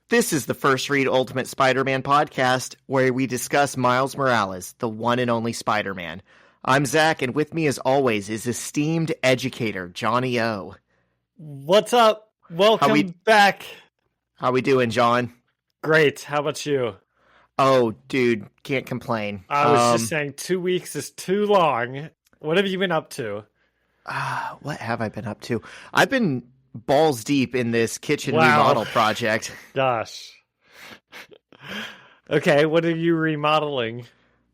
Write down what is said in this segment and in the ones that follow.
This is the First Read Ultimate Spider-Man podcast, where we discuss Miles Morales, the one and only Spider-Man. I'm Zach, and with me as always is esteemed educator, Johnny O. What's up? Welcome back. How we doing, John? Great. How about you? Oh, dude, can't complain. I was just saying 2 weeks is too long. What have you been up to? What have I been up to? I've been balls deep in this kitchen Wow. remodel project. Gosh. Okay, what are you remodeling?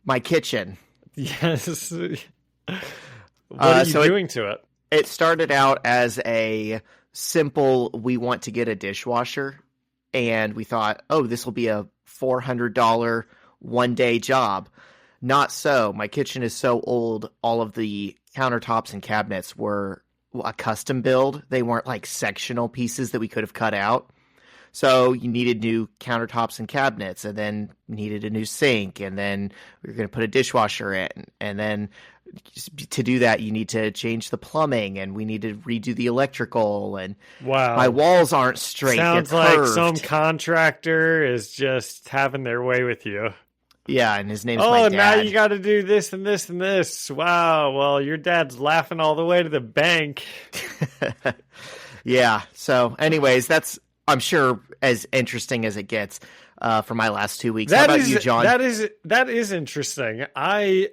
My kitchen. Yes. What are you doing to it? It started out as a simple, we want to get a dishwasher, and we thought, oh, this will be a $400 one-day job. Not so. My kitchen is so old, all of the countertops and cabinets were a custom build. They weren't like sectional pieces that we could have cut out. So you needed new countertops and cabinets, and then needed a new sink, and then we were going to put a dishwasher in. And then to do that, you need to change the plumbing, and we need to redo the electrical. And wow, my walls aren't straight. Sounds they're like curved. some contractor is just having their way with you. Yeah, and his name's my dad. Now you got to do this and this and this. Wow, well, your dad's laughing all the way to the bank. Yeah, so anyways, that's, I'm sure, as interesting as it gets for my last 2 weeks. How about you, John? That is interesting. I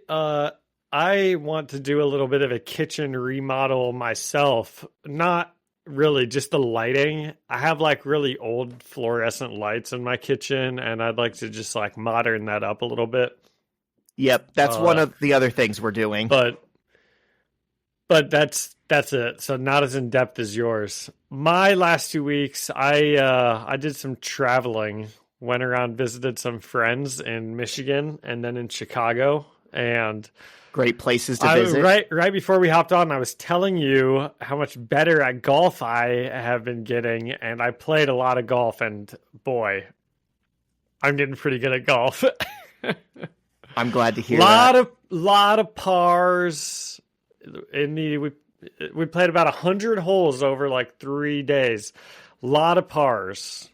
want to do a little bit of a kitchen remodel myself. Not really, just the lighting. I have like really old fluorescent lights in my kitchen, and I'd like to just like modern that up a little bit. Yep, that's one of the other things we're doing. But that's it. So not as in depth as yours. My last 2 weeks, I did some traveling. Went around, visited some friends in Michigan and then in Chicago, and great places to visit. Right before we hopped on, I was telling you how much better at golf I have been getting, and I played a lot of golf, and boy, I'm getting pretty good at golf. I'm glad to hear that. Lot of pars. We played about 100 holes over like 3 days. Lot of pars.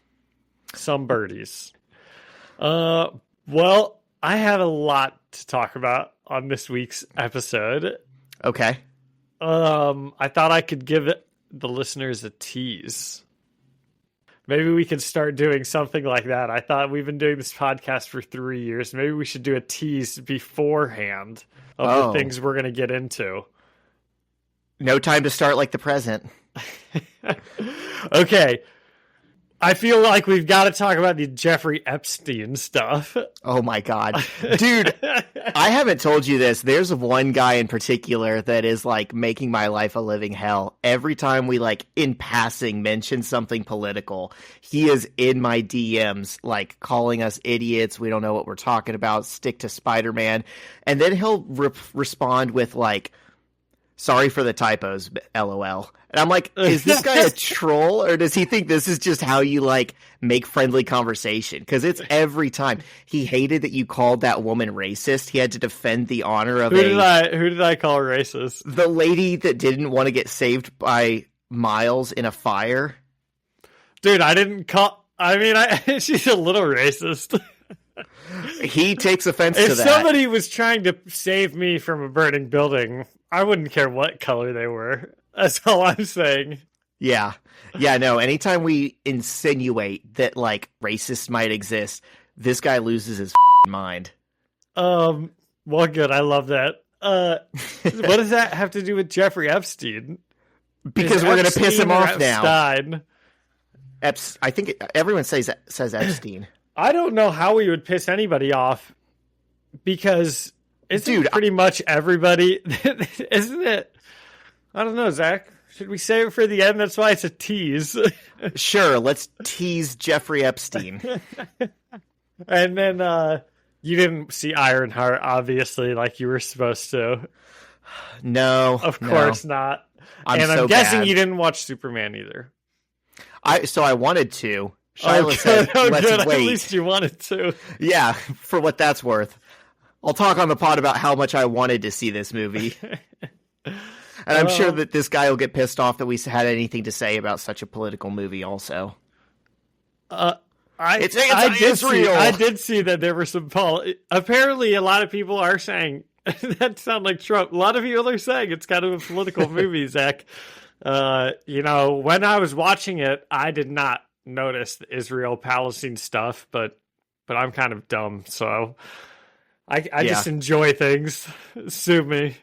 Some birdies. Well, I have a lot to talk about on this week's episode. Okay. I thought I could give the listeners a tease. Maybe we could start doing something like that. I thought we've been doing this podcast for 3 years. Maybe we should do a tease beforehand of the things we're going to get into. No time to start like the present. Okay. I feel like we've got to talk about the Jeffrey Epstein stuff. Oh my God. Dude, I haven't told you this. There's one guy in particular that is like making my life a living hell. Every time we like in passing mention something political, he is in my DMs like calling us idiots. We don't know what we're talking about. Stick to Spider-Man. And then he'll respond with like, sorry for the typos, LOL. And I'm like, is this guy a troll, or does he think this is just how you like make friendly conversation? Because it's every time. He hated that you called that woman racist. He had to defend the honor of Who did I call racist? The lady that didn't want to get saved by Miles in a fire. Dude, I didn't call. I mean, she's a little racist. He takes offense to that. If somebody was trying to save me from a burning building, I wouldn't care what color they were. That's all I'm saying. Yeah. Yeah, no, anytime we insinuate that, like, racists might exist, this guy loses his mind. Well, good. I love that. What does that have to do with Jeffrey Epstein? Because we're going to piss him off now. Epstein? I think everyone says Epstein. I don't know how we would piss anybody off, because it's pretty much everybody, isn't it? I don't know, Zach. Should we save it for the end? That's why it's a tease. Sure, let's tease Jeffrey Epstein. And then you didn't see Ironheart, obviously, like you were supposed to. No. Of course not. I'm guessing you didn't watch Superman either. I wanted to. Shyla said, let's wait. At least you wanted to. Yeah, for what that's worth. I'll talk on the pod about how much I wanted to see this movie. And I'm sure that this guy will get pissed off that we had anything to say about such a political movie also. It's anti-Israel. I did see that there were some apparently a lot of people are saying that sound like Trump. A lot of people are saying it's kind of a political movie, Zach. When I was watching it, I did not notice the Israel-Palestine stuff, but I'm kind of dumb, so I just enjoy things. Sue me.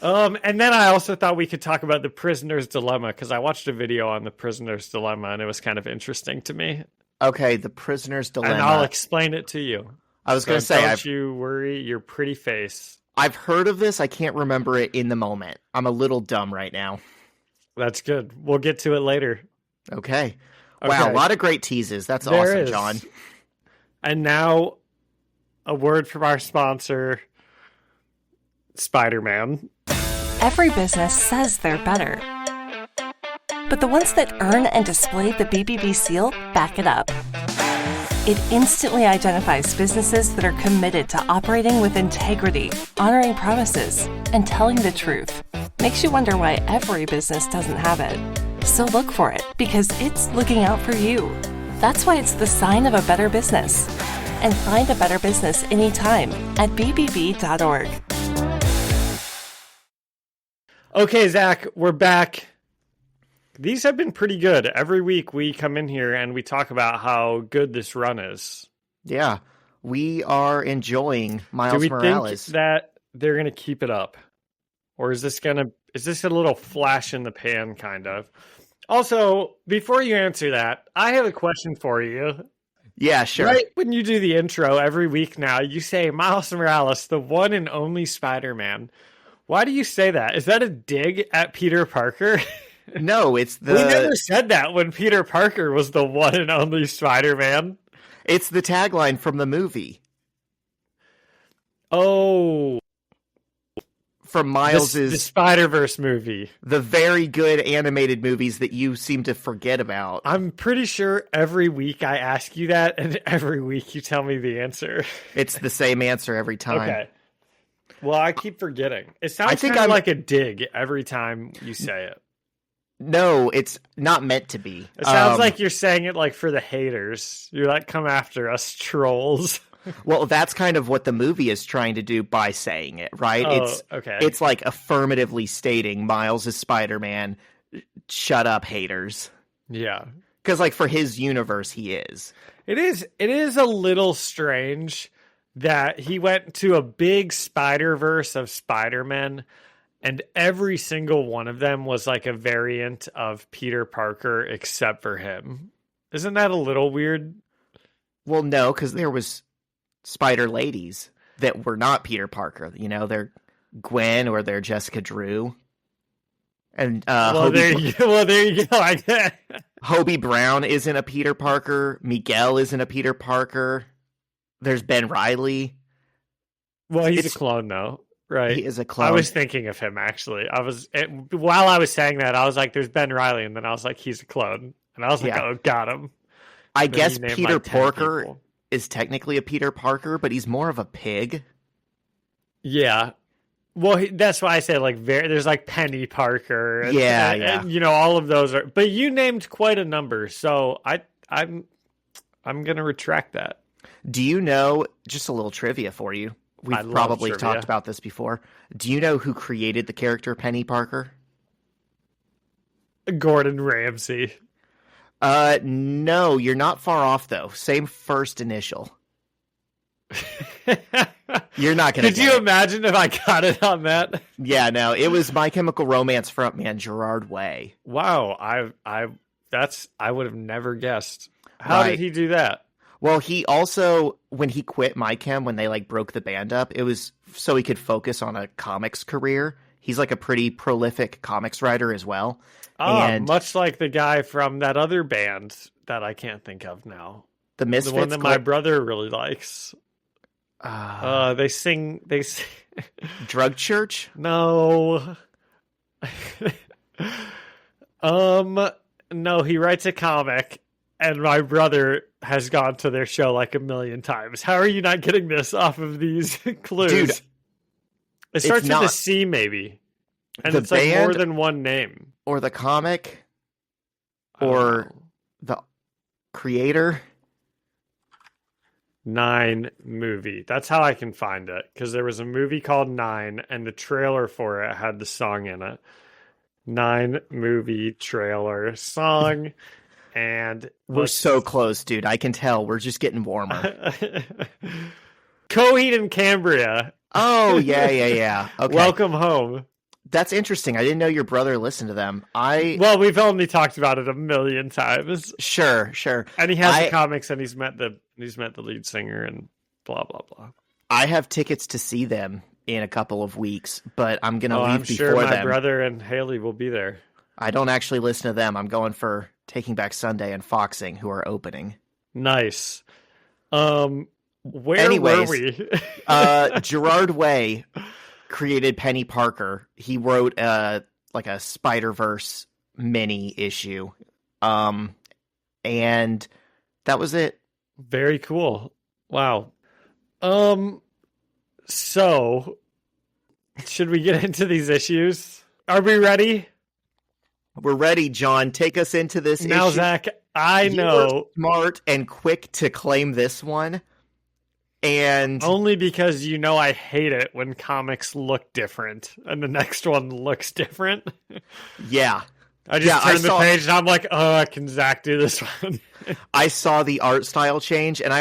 And then I also thought we could talk about the prisoner's dilemma, because I watched a video on the prisoner's dilemma and it was kind of interesting to me. Okay, the prisoner's dilemma. And I'll explain it to you. I was going to say, don't you worry your pretty face. I've heard of this. I can't remember it in the moment. I'm a little dumb right now. That's good. We'll get to it later. Okay. Wow, a lot of great teases. That's There awesome, is. John. And now, a word from our sponsor, Spider-Man. Every business says they're better. But the ones that earn and display the BBB seal back it up. It instantly identifies businesses that are committed to operating with integrity, honoring promises, and telling the truth. Makes you wonder why every business doesn't have it. So look for it, because it's looking out for you. That's why it's the sign of a better business. And find a better business anytime at bbb.org. Okay, Zach, we're back. These have been pretty good. Every week we come in here and we talk about how good this run is. Yeah, we are enjoying Miles Do we Morales. think that they're going to keep it up? Or is this a little flash in the pan, kind of? Also, before you answer that, I have a question for you. Yeah, sure. Right when you do the intro every week now, you say Miles Morales, the one and only Spider-Man. Why do you say that? Is that a dig at Peter Parker? No, it's the... We never said that when Peter Parker was the one and only Spider-Man. It's the tagline from the movie. Oh. From Miles's... The Spider-Verse movie. The very good animated movies that you seem to forget about. I'm pretty sure every week I ask you that, and every week you tell me the answer. It's the same answer every time. Okay. Well, I keep forgetting. It sounds kind of like a dig every time you say it. No, it's not meant to be. It sounds like you're saying it like for the haters. You're like, come after us, trolls. Well, that's kind of what the movie is trying to do by saying it, right? Oh, okay. It's like affirmatively stating Miles is Spider-Man. Shut up, haters. Yeah. Because like for his universe, he is. It is a little strange that he went to a big Spider-Verse of Spider-Men, and every single one of them was like a variant of Peter Parker except for him. Isn't that a little weird? Well, no, because there was Spider Ladies that were not Peter Parker. You know, they're Gwen or they're Jessica Drew. And there you go. Like that. Hobie Brown isn't a Peter Parker. Miguel isn't a Peter Parker. There's Ben Reilly. Well, he's a clone, though, right? He is a clone. I was thinking of him, actually. While I was saying that, I was like, there's Ben Reilly, and then I was like, he's a clone. And I was like, oh, got him. I guess Peter Parker is technically a Peter Parker, but he's more of a pig. Yeah. Well, that's why I said, like, there's, like, Penny Parker. And, and, you know, all of those are... But you named quite a number, so I'm going to retract that. Do you know, just a little trivia for you. We've probably talked about this before. Do you know who created the character Penny Parker? Gordon Ramsay. No, you're not far off, though. Same first initial. You're not going to Could you imagine if I got it on that? Yeah, no, it was My Chemical Romance frontman Gerard Way. Wow, I would have never guessed. How did he do that? Well, he also, when he quit My Chem, when they like broke the band up, it was so he could focus on a comics career. He's like a pretty prolific comics writer as well. And much like the guy from that other band that I can't think of now. The Misfits. The one that my brother really likes. They sing Drug Church? No. No, he writes a comic, and my brother has gone to their show like a million times. How are you not getting this off of these clues? Dude, it starts with a C, maybe. And it's like more than one name. Or the comic. Or the creator. 9 movie. That's how I can find it, because there was a movie called 9 and the trailer for it had the song in it. 9 movie trailer song. And we're so close, dude. I can tell. We're just getting warmer. Coheed and Cambria. Oh, yeah. Okay. Welcome Home. That's interesting. I didn't know your brother listened to them. Well, we've only talked about it a million times. Sure. And he has the comics, and he's met the lead singer, and blah blah blah. I have tickets to see them in a couple of weeks, but I'm gonna leave before them. I'm sure my them. brother and Haley will be there. I don't actually listen to them. I'm going for Taking Back Sunday and Foxing, who are opening. Nice. Where were we? Gerard Way created Penny Parker. He wrote like a Spider-Verse mini issue. And that was it. Very cool. Wow. So should we get into these issues? Are we ready? We're ready, John. Take us into this now, issue. Zach, I know. You were smart and quick to claim this one. And only because I hate it when comics look different and the next one looks different. Yeah. I just turn the page and I'm like, can Zach do this one? I saw the art style change, and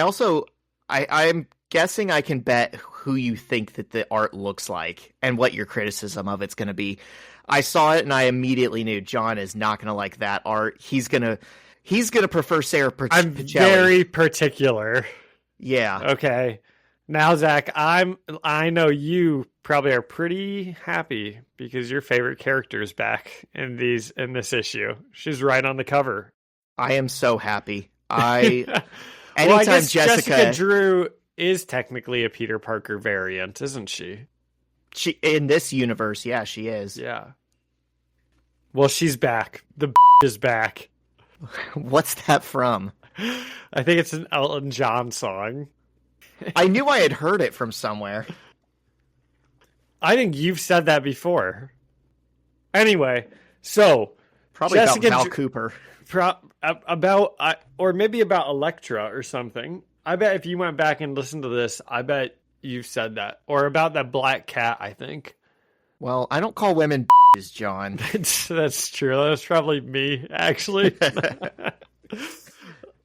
I'm guessing I can bet who you think that the art looks like and what your criticism of it's going to be. I saw it and I immediately knew John is not going to like that art. He's gonna prefer Sarah Pacelli. I'm very particular. Yeah. Okay. Now, Zach, I know you probably are pretty happy because your favorite character is back in this issue. She's right on the cover. I am so happy. I guess Jessica Drew is technically a Peter Parker variant, isn't she? She in this universe, yeah, she is. Yeah. Well, she's back. The is back. What's that from? I think it's an Elton John song. I knew I had heard it from somewhere. I think you've said that before. Anyway, so probably Jessica about Val Cooper. Or maybe about Elektra or something. I bet if you went back and listened to this, I bet you've said that. Or about that black cat, I think. Well, I don't call women John. That's true. That's probably me, actually.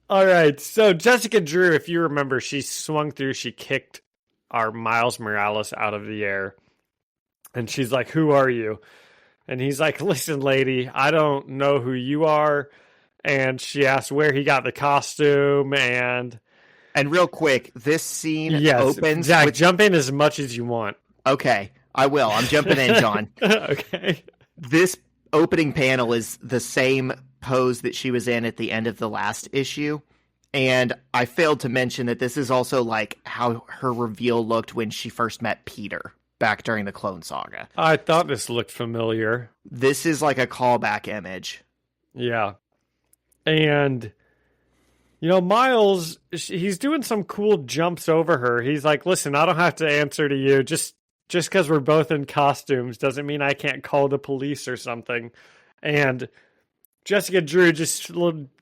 All right. So Jessica Drew, if you remember, she swung through. She kicked our Miles Morales out of the air. And she's like, "Who are you?" And he's like, "Listen, lady, I don't know who you are." And she asked where he got the costume. And real quick, this scene opens. Zach, jump in as much as you want. Okay, I will. I'm jumping in, John. Okay. This opening panel is the same pose that she was in at the end of the last issue. And I failed to mention that this is also like how her reveal looked when she first met Peter back during the Clone Saga. I thought this looked familiar. This is like a callback image. Yeah. And, Miles, he's doing some cool jumps over her. He's like, "Listen, I don't have to answer to you. Just because we're both in costumes doesn't mean I can't call the police or something." And Jessica Drew just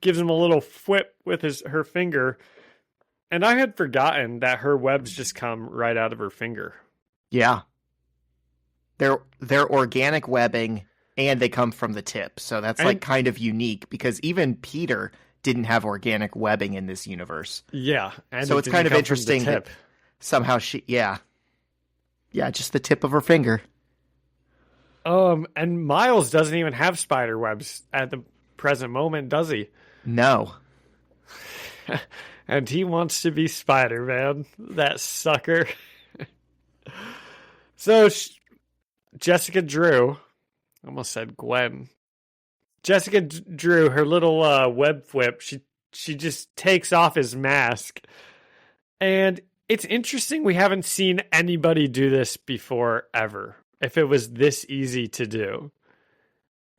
gives him a little whip with her finger. And I had forgotten that her webs just come right out of her finger. Yeah. They're organic webbing, and they come from the tip. So that's kind of unique because even Peter didn't have organic webbing in this universe. Yeah. And so it's kind of interesting that somehow yeah, just the tip of her finger. And Miles doesn't even have spider webs at the present moment, does he? No. And he wants to be Spider-Man, that sucker. So Jessica Drew, almost said Gwen. Jessica Drew, her little web whip, she just takes off his mask. And it's interesting we haven't seen anybody do this before ever. If it was this easy to do.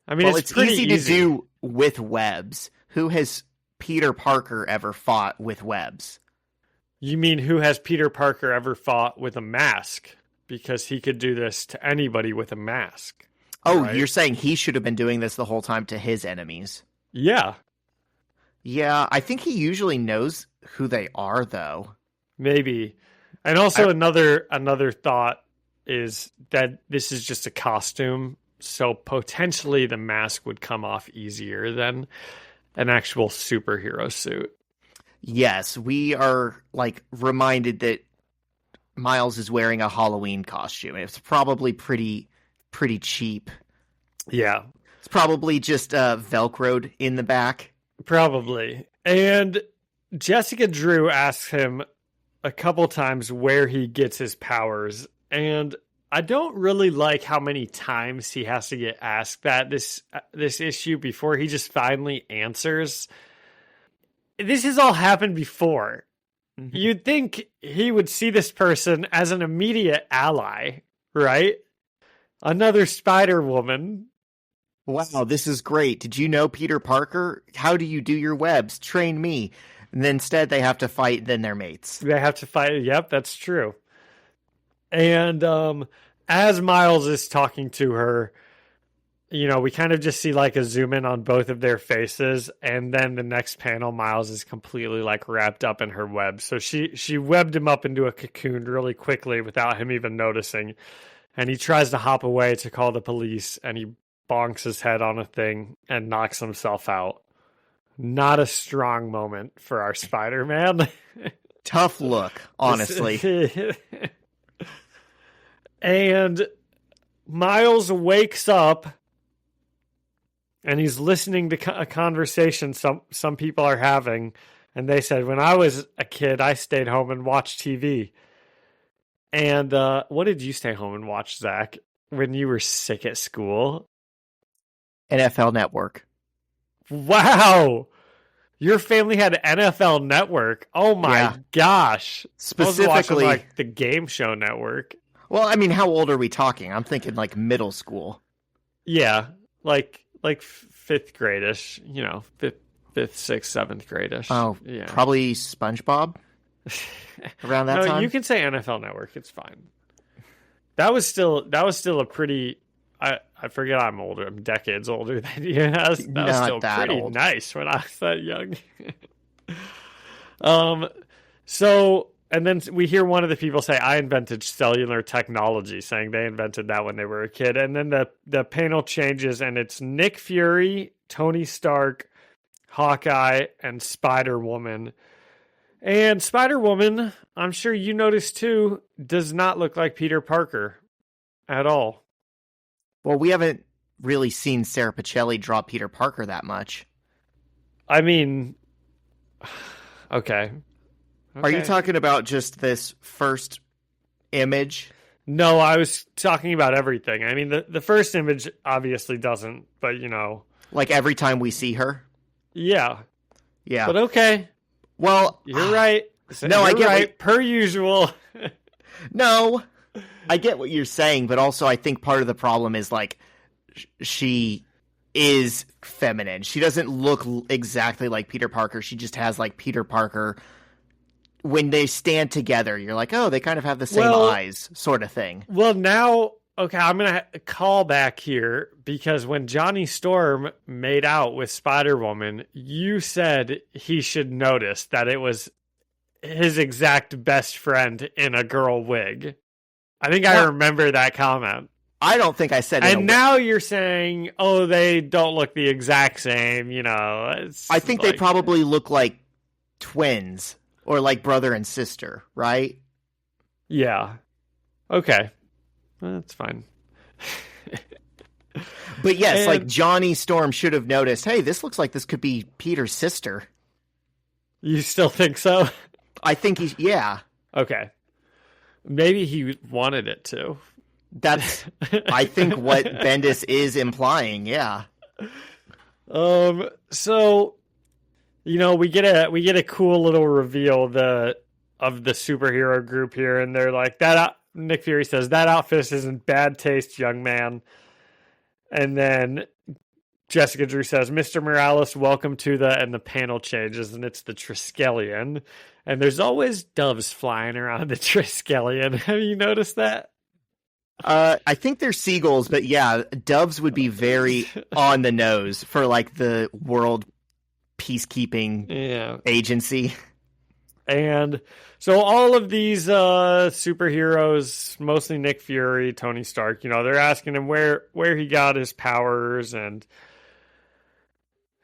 I mean, it's pretty easy to do with webs. Who has Peter Parker ever fought with webs? You mean who has Peter Parker ever fought with a mask? Because he could do this to anybody with a mask. Oh, right? You're saying he should have been doing this the whole time to his enemies? Yeah. Yeah, I think he usually knows who they are, though. Maybe. And also another thought is that this is just a costume, so potentially the mask would come off easier than an actual superhero suit. Yes, we are like reminded that Miles is wearing a Halloween costume. It's probably pretty cheap. Yeah, It's probably just Velcroed in the back. probably. And Jessica Drew asks him a couple times where he gets his powers, and I don't really like how many times he has to get asked that this issue before he just finally answers. This has all happened before. Mm-hmm. You'd think he would see this person as an immediate ally, right? Another Spider-Woman. Wow, this is great. Did you know Peter Parker? How do you do your webs? Train me. And then instead they have to fight, then they're mates. They have to fight. Yep, that's true. And as Miles is talking to her, we kind of just see like a zoom in on both of their faces, and then the next panel, Miles is completely like wrapped up in her web. So she webbed him up into a cocoon really quickly without him even noticing. And he tries to hop away to call the police, and he bonks his head on a thing and knocks himself out. Not a strong moment for our Spider-Man. Tough look, honestly. And Miles wakes up and he's listening to a conversation some people are having, and they said, when I was a kid, I stayed home and watched TV. And what did you stay home and watch, Zach, when you were sick at school? NFL Network. Wow. Your family had NFL Network. Oh my gosh. Specifically, I was watching, like, the Game Show Network. Well, I mean, how old are we talking? I'm thinking like middle school. Yeah, like fifth grade-ish, fifth, sixth, seventh grade-ish. Oh, yeah. Probably SpongeBob around that time. You can say NFL Network. It's fine. That was still a pretty. I forget I'm older. I'm decades older than you. That was still pretty old. Nice when I was that young. So. And then we hear one of the people say, I invented cellular technology, saying they invented that when they were a kid. And then the panel changes, and it's Nick Fury, Tony Stark, Hawkeye, and Spider-Woman. And Spider-Woman, I'm sure you noticed too, does not look like Peter Parker at all. Well, we haven't really seen Sarah Pacelli draw Peter Parker that much. I mean, okay. Are you talking about just this first image? No, I was talking about everything. I mean, the first image obviously doesn't, but like every time we see her? Yeah. Yeah. But okay. Well, you're right. No, I get right, per usual. No, I get what you're saying, but also I think part of the problem is like she is feminine. She doesn't look exactly like Peter Parker. She just has like Peter Parker. When they stand together, you're like, oh, they kind of have the same eyes, sort of thing. Well, now, okay, I'm going to call back here, because when Johnny Storm made out with Spider-Woman, you said he should notice that it was his exact best friend in a girl wig. I think I remember that comment. I don't think I said it. And now you're saying, oh, they don't look the exact same, I think they probably look like twins. Or like brother and sister, right? Yeah. Okay. That's fine. But yes, like Johnny Storm should have noticed, hey, this looks like this could be Peter's sister. You still think so? I think yeah. Okay. Maybe he wanted it to. That's, I think, what Bendis is implying, yeah. So... we get a cool little reveal of the superhero group here, and they're like, Nick Fury says, that outfit is in bad taste, young man. And then Jessica Drew says, Mr. Morales, welcome to and the panel changes, and it's the Triskelion. And there's always doves flying around the Triskelion. Have you noticed that? I think they're seagulls, but yeah, doves would be very on the nose for like the world peacekeeping agency. And so all of these superheroes, mostly Nick Fury, Tony Stark, they're asking him where he got his powers, and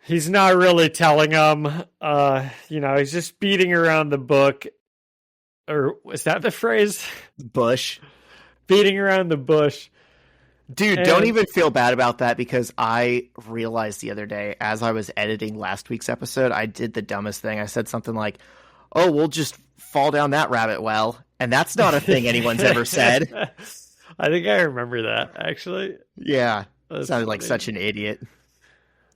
he's not really telling them. He's just beating around the book. Or was that the phrase? Bush. Beating around the bush. Dude, don't even feel bad about that, because I realized the other day as I was editing last week's episode, I did the dumbest thing. I said something like, oh, we'll just fall down that rabbit well. And that's not a thing anyone's ever said. I think I remember that, actually. Yeah. That's sounded funny. like such an idiot.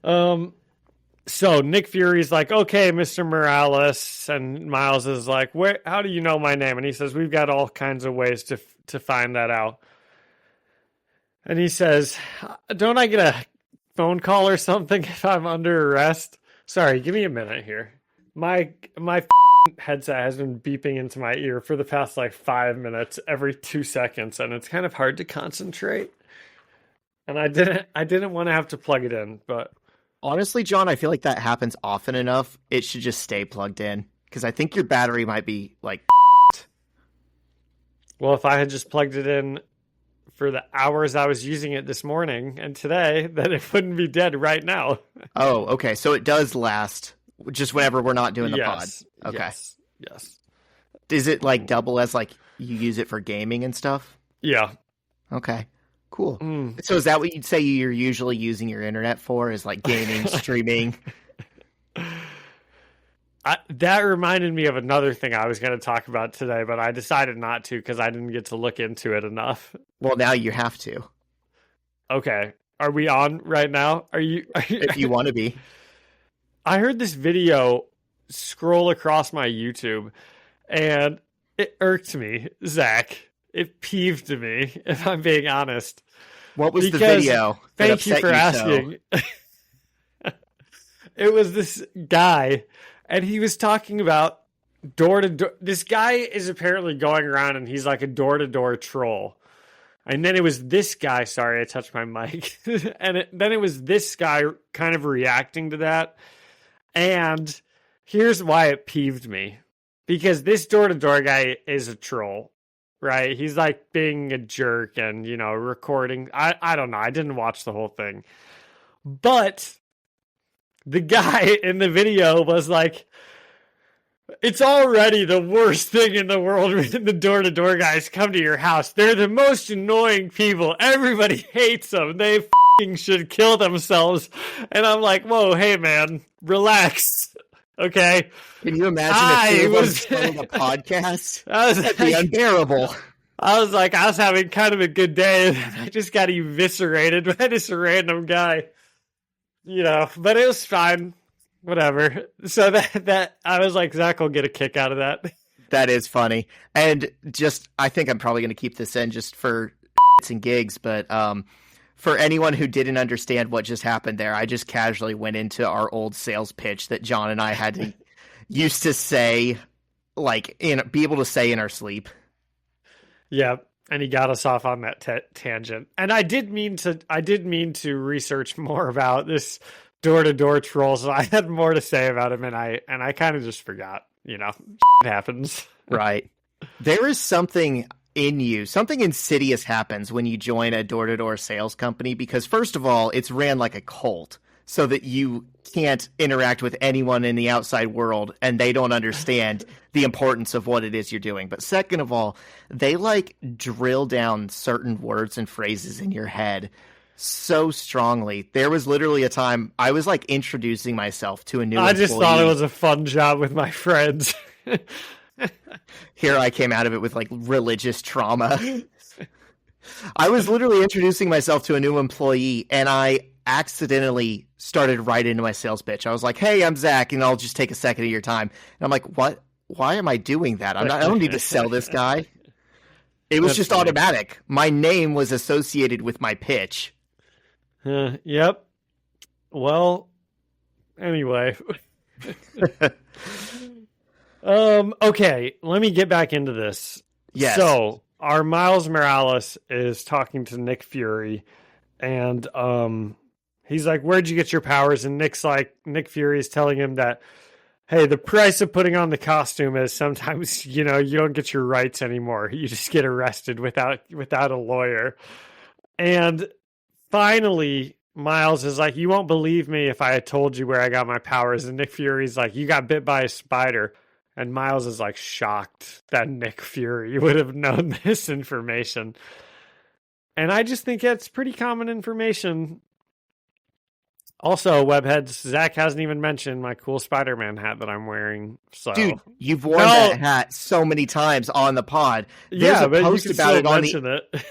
So Nick Fury's like, okay, Mr. Morales. And Miles is like, how do you know my name? And he says, we've got all kinds of ways to find that out. And he says, don't I get a phone call or something if I'm under arrest? Sorry, give me a minute here. My headset has been beeping into my ear for the past 5 minutes every 2 seconds, and it's kind of hard to concentrate. And I didn't want to have to plug it in, but honestly, John, I feel like that happens often enough. It should just stay plugged in, because I think your battery might be well, if I had just plugged it in for the hours I was using it this morning and today, then it wouldn't be dead right now. Oh, okay. So it does last just whenever we're not doing the pod. Okay. Yes. Is it double as you use it for gaming and stuff? Yeah. Okay. Cool. So is that what you'd say you're usually using your internet for, is gaming, streaming? That reminded me of another thing I was going to talk about today, but I decided not to because I didn't get to look into it enough. Well, now you have to. Okay. Are we on right now? Are you if you want to be. I heard this video scroll across my YouTube, and it irked me, Zach. It peeved me, if I'm being honest. What was the video? Thank you for asking. So? It was this guy, and he was talking about door-to-door. This guy is apparently going around, and he's like a door-to-door troll. And then it was this guy, sorry, I touched my mic. Then it was this guy kind of reacting to that. And here's why it peeved me. Because this door-to-door guy is a troll, right? He's being a jerk and, recording. I don't know. I didn't watch the whole thing. But the guy in the video was like, it's already the worst thing in the world when the door-to-door guys come to your house. They're the most annoying people. Everybody hates them. They f***ing should kill themselves. And I'm like, whoa, hey, man, relax. Okay? Can you imagine if was doing a podcast? That'd be unbearable. I was having kind of a good day, and I just got eviscerated by this random guy. But it was fine. Whatever. So that I was like, Zach will get a kick out of that. That is funny. And I think I'm probably going to keep this in just for and gigs, but for anyone who didn't understand what just happened there, I just casually went into our old sales pitch that John and I had to used to say, be able to say in our sleep. Yeah. And he got us off on that tangent. And I did mean to research more about this door-to-door troll, so I had more to say about him, and I kind of just forgot. It happens. Right. There is something in you, something insidious happens when you join a door-to-door sales company, because first of all, it's ran like a cult, so that you can't interact with anyone in the outside world, and they don't understand the importance of what it is you're doing. But second of all, they drill down certain words and phrases in your head so strongly. There was literally a time I was introducing myself to a new employee. I just thought it was a fun job with my friends. Here I came out of it with religious trauma. I was literally introducing myself to a new employee, and I accidentally started right into my sales pitch. I was like, hey, I'm Zach, and I'll just take a second of your time. And I'm like, what? Why am I doing that? I don't need to sell this guy. It was just automatic. My name was associated with my pitch. Yep. Well, anyway. Okay, let me get back into this. Yes. So, our Miles Morales is talking to Nick Fury, and he's like, where'd you get your powers? And Nick Fury is telling him that, hey, the price of putting on the costume is sometimes, you don't get your rights anymore. You just get arrested without a lawyer. And finally, Miles is like, you won't believe me if I had told you where I got my powers. And Nick Fury's like, you got bit by a spider. And Miles is like shocked that Nick Fury would have known this information. And I just think it's pretty common information. Also, Webheads, Zach hasn't even mentioned my cool Spider-Man hat that I'm wearing. So, dude, you've worn that hat so many times on the pod. There's a post about it on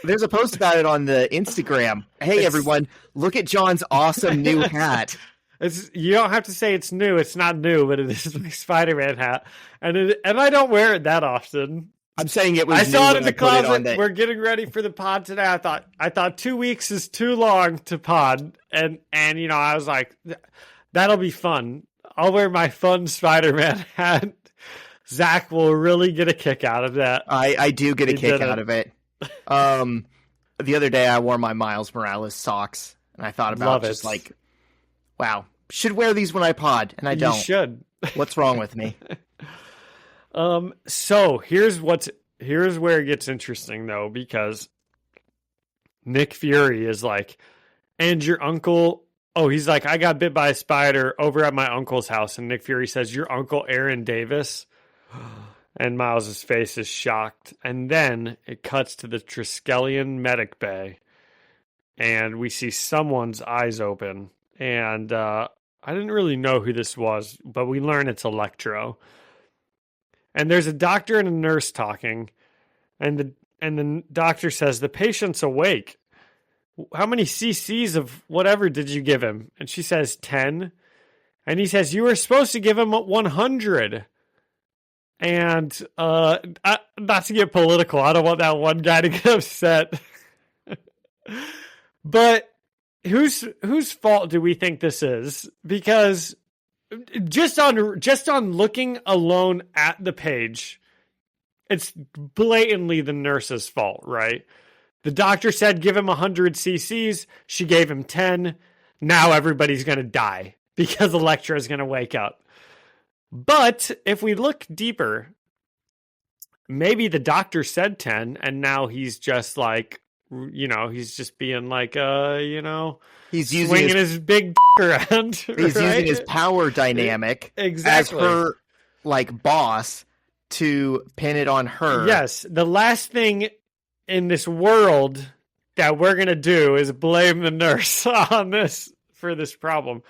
There's a post about it on the Instagram. Hey, everyone, look at John's awesome new hat. You don't have to say it's new. It's not new, but it is my Spider-Man hat, and I don't wear it that often. I'm saying it was. I saw it in the closet. We're getting ready for the pod today. I thought 2 weeks is too long to pod, and I was like, that'll be fun. I'll wear my fun Spider-Man hat. Zach will really get a kick out of that. I do get a kick out of it. The other day I wore my Miles Morales socks, and I thought about just like, wow, should wear these when I pod, and I don't. You should. What's wrong with me? So here's where it gets interesting though, because Nick Fury is like, and your uncle, he's like, I got bit by a spider over at my uncle's house. And Nick Fury says, your uncle Aaron Davis. And Miles's face is shocked. And then it cuts to the Triskelion medic bay, and we see someone's eyes open. And, I didn't really know who this was, but we learn it's Electro. And there's a doctor and a nurse talking, and the doctor says, the patient's awake. How many cc's of whatever did you give him? And she says 10. And he says, you were supposed to give him 100. And not to get political, I don't want that one guy to get upset. But whose fault do we think this is? Because just on looking alone at the page, it's blatantly the nurse's fault, right? The doctor said give him 100 cc's. She gave him 10. Now everybody's going to die because Elektra is going to wake up. But if we look deeper, maybe the doctor said 10, and now he's just like, he's just being like, he's swinging his big around. He's using his power dynamic as her like boss to pin it on her. Yes, the last thing in this world that we're gonna do is blame the nurse on this for this problem.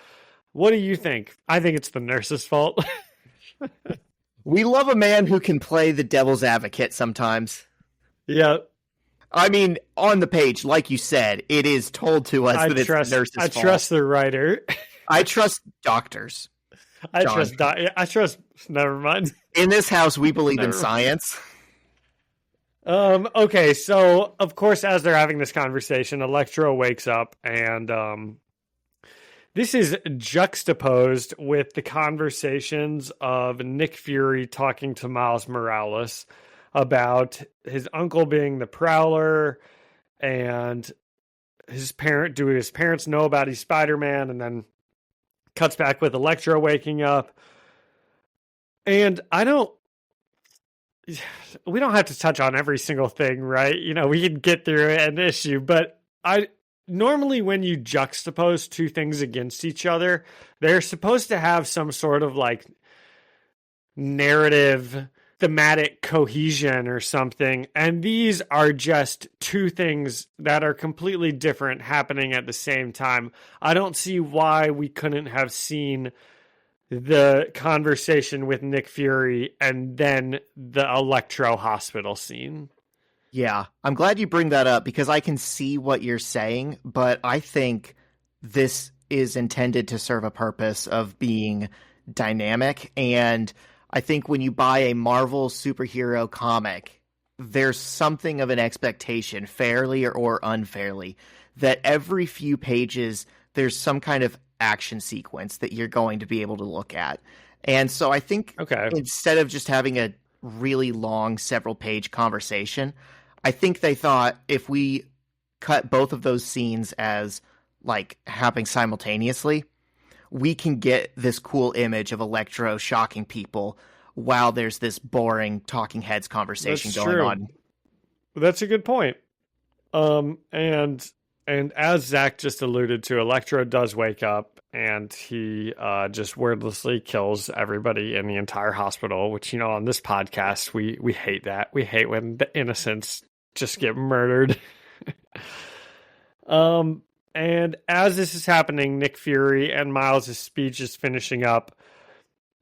What do you think? I think it's the nurse's fault. We love a man who can play the devil's advocate sometimes. Yeah. I mean, on the page, like you said, it is told to us that it's the nurse's fault. I trust the writer. I trust doctors. I trust. Never mind. In this house, we believe in science. Okay, so of course, as they're having this conversation, Electro wakes up, and this is juxtaposed with the conversations of Nick Fury talking to Miles Morales about his uncle being the Prowler, and do his parents know about he's Spider-Man, and then cuts back with Electro waking up. And we don't have to touch on every single thing, right? We can get through an issue, but normally when you juxtapose two things against each other, they're supposed to have some sort of like narrative thematic cohesion or something, and these are just two things that are completely different happening at the same time. I don't see why we couldn't have seen the conversation with Nick Fury and then the Electro hospital scene. Yeah, I'm glad you bring that up because I can see what you're saying, but I think this is intended to serve a purpose of being dynamic. And I think when you buy a Marvel superhero comic, there's something of an expectation, fairly or unfairly, that every few pages there's some kind of action sequence that you're going to be able to look at. And so I think instead of just having a really long several page conversation, I think they thought if we cut both of those scenes as like happening simultaneously, we can get this cool image of Electro shocking people while there's this boring talking heads conversation going on. That's a good point. And as Zach just alluded to, Electro does wake up and he just wordlessly kills everybody in the entire hospital, which, on this podcast, we hate that. We hate when the innocents just get murdered. And as this is happening, Nick Fury and Miles' speech is finishing up.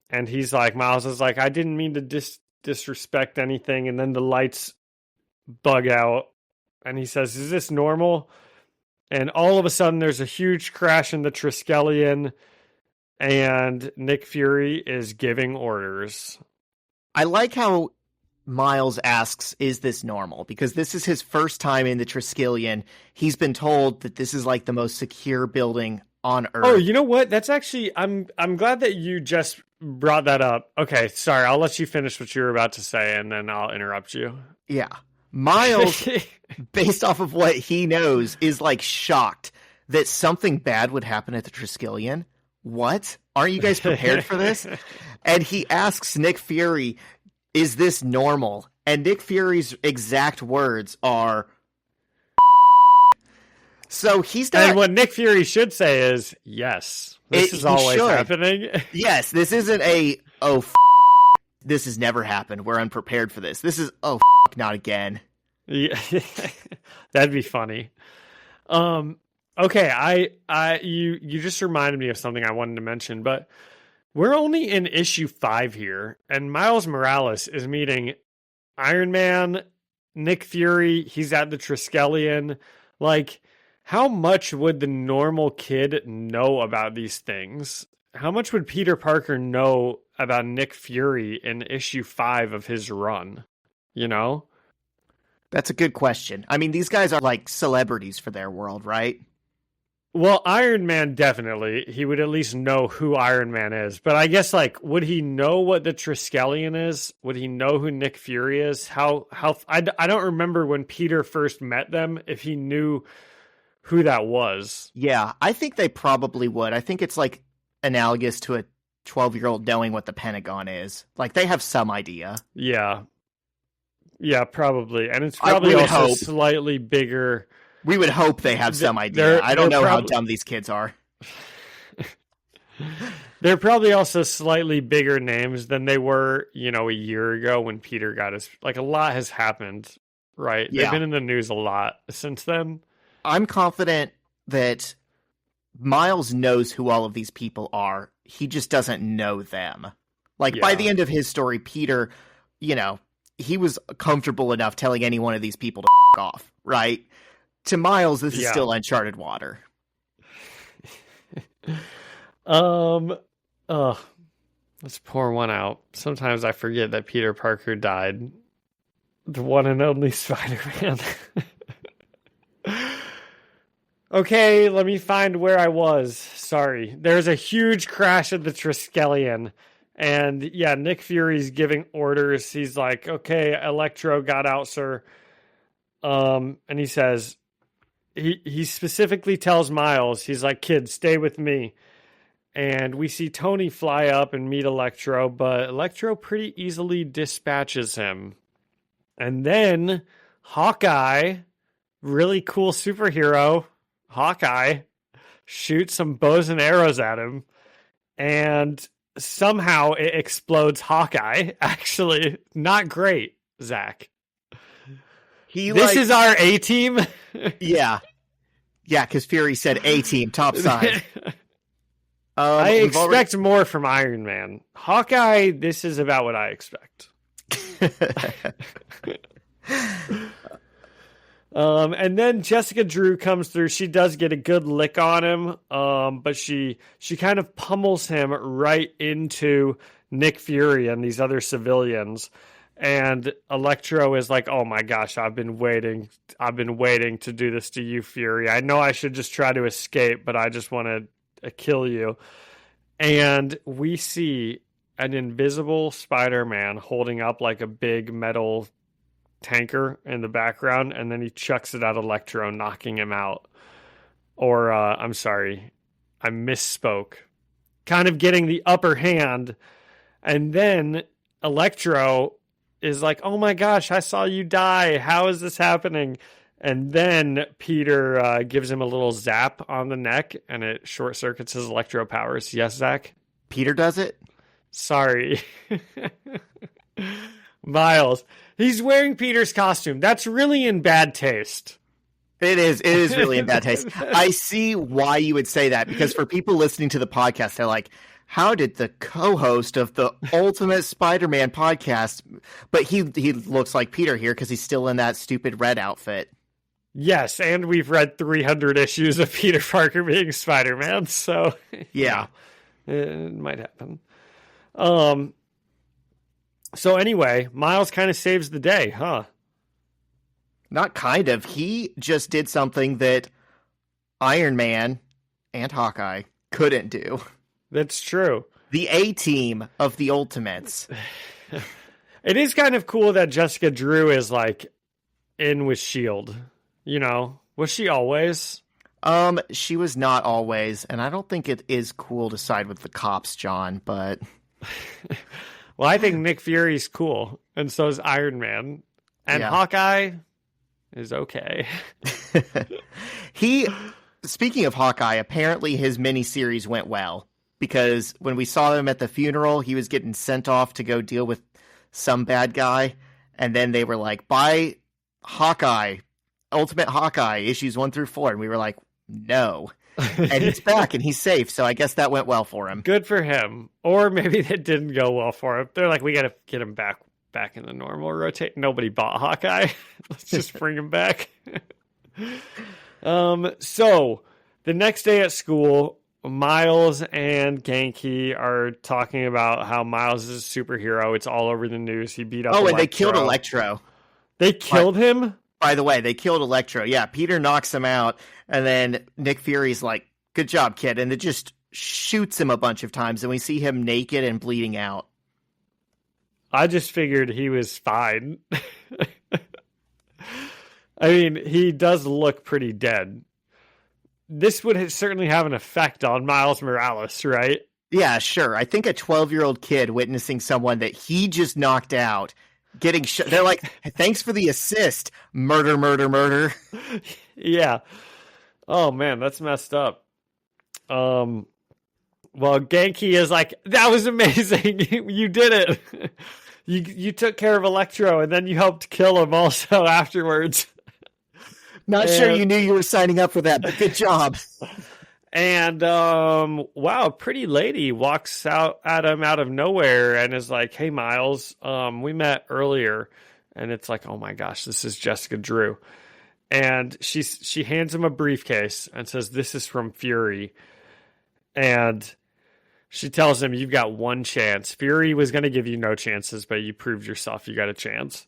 And Miles is like, I didn't mean to disrespect anything. And then the lights bug out. And he says, is this normal? And all of a sudden, there's a huge crash in the Triskelion. And Nick Fury is giving orders. I like how Miles asks, is this normal? Because this is his first time in the Triskelion. He's been told that this is like the most secure building on Earth. Oh, you know what? That's actually, I'm glad that you just brought that up. Okay, sorry. I'll let you finish what you were about to say, and then I'll interrupt you. Yeah. Miles, based off of what he knows, is like shocked that something bad would happen at the Triskelion. What? Aren't you guys prepared for this? And he asks Nick Fury, is this normal? And Nick Fury's exact words are, so he's not... And what Nick Fury should say is, yes, this is always happening. Yes, this isn't a, this has never happened. We're unprepared for this. This is, not again. Yeah, that'd be funny. Okay, you just reminded me of something I wanted to mention, but we're only in issue 5 here, and Miles Morales is meeting Iron Man, Nick Fury, he's at the Triskelion. Like, how much would the normal kid know about these things? How much would Peter Parker know about Nick Fury in issue 5 of his run? That's a good question. I mean, these guys are like celebrities for their world, right? Well, Iron Man, definitely. He would at least know who Iron Man is. But I guess, would he know what the Triskelion is? Would he know who Nick Fury is? I don't remember when Peter first met them, if he knew who that was. Yeah, I think they probably would. I think it's like analogous to a 12-year-old knowing what the Pentagon is. Like, they have some idea. Yeah. Yeah, probably. And it's probably also slightly bigger. We would hope they have some idea. I don't know how dumb these kids are. They're probably also slightly bigger names than they were, a year ago when Peter got his... a lot has happened, right? Yeah. They've been in the news a lot since then. I'm confident that Miles knows who all of these people are. He just doesn't know them. By the end of his story, Peter, he was comfortable enough telling any one of these people to off, right? To Miles, this is still uncharted water. Let's pour one out. Sometimes I forget that Peter Parker died. The one and only Spider-Man. Okay, let me find where I was. Sorry. There's a huge crash at the Triskelion. And yeah, Nick Fury's giving orders. He's like, okay, Electro got out, sir. And he says, he specifically tells Miles, he's like, kid, stay with me. And we see Tony fly up and meet Electro, but Electro pretty easily dispatches him. And then Hawkeye, really cool superhero, Hawkeye, shoots some bows and arrows at him. And somehow it explodes Hawkeye. Actually, not great, Zach. This is our A-team? Yeah. Yeah, because Fury said A-team, top side. I expect more from Iron Man. Hawkeye, this is about what I expect. And then Jessica Drew comes through. She does get a good lick on him, but she kind of pummels him right into Nick Fury and these other civilians. And Electro is like, oh my gosh, I've been waiting to do this to you, Fury. I know I should just try to escape, but I just want to kill you. And we see an invisible Spider-Man holding up like a big metal tanker in the background, and then he chucks it at Electro, knocking him out. or I'm sorry, I misspoke, kind of getting the upper hand. And then Electro is like, oh my gosh, I saw you die. How is this happening? And then Peter gives him a little zap on the neck, and it short circuits his electro powers. Yes, Zach? Peter does it? Sorry. Miles. He's wearing Peter's costume. That's really in bad taste. It is really in bad taste. I see why you would say that, because for people listening to the podcast, they're like, how did the co-host of the Ultimate Spider-Man podcast, but he looks like Peter here because he's still in that stupid red outfit. Yes, and we've read 300 issues of Peter Parker being Spider-Man, so yeah, it might happen. So anyway, Miles kind of saves the day, huh? Not kind of. He just did something that Iron Man and Hawkeye couldn't do. That's true. The A-team of the Ultimates. It is kind of cool that Jessica Drew is like in with S.H.I.E.L.D., you know? Was she always? She was not always, and I don't think it is cool to side with the cops, John, but... Well, I think Nick Fury's cool, and so is Iron Man. And Hawkeye is okay. Speaking of Hawkeye, apparently his miniseries went well, because when we saw him at the funeral, he was getting sent off to go deal with some bad guy, and then they were like, buy Hawkeye, Ultimate Hawkeye, issues 1 through 4, and we were like, no. And he's back, and he's safe, so I guess that went well for him. Good for him. Or maybe it didn't go well for him. They're like, we gotta get him back in the normal rotate. Nobody bought Hawkeye. Let's just bring him back. So the next day at school, Miles and Genki are talking about how Miles is a superhero. It's all over the news. He beat up Electro. And they killed Electro. They killed him? By the way, they killed Electro. Yeah, Peter knocks him out, and then Nick Fury's like, good job, kid. And it just shoots him a bunch of times, and we see him naked and bleeding out. I just figured he was fine. I mean, he does look pretty dead. This would certainly have an effect on Miles Morales, right? Yeah, sure. I think a 12-year-old kid witnessing someone that he just knocked out getting shot. They're like, thanks for the assist. Murder, murder, murder. Yeah. Oh, man, that's messed up. Well, Genki is like, that was amazing. You did it. You took care of Electro, and then you helped kill him also afterwards. Not sure you knew you were signing up for that, but good job. And, wow, pretty lady walks out at him out of nowhere and is like, hey, Miles, we met earlier. And it's like, oh my gosh, this is Jessica Drew. And she hands him a briefcase and says, this is from Fury. And she tells him, you've got one chance. Fury was going to give you no chances, but you proved yourself. You got a chance.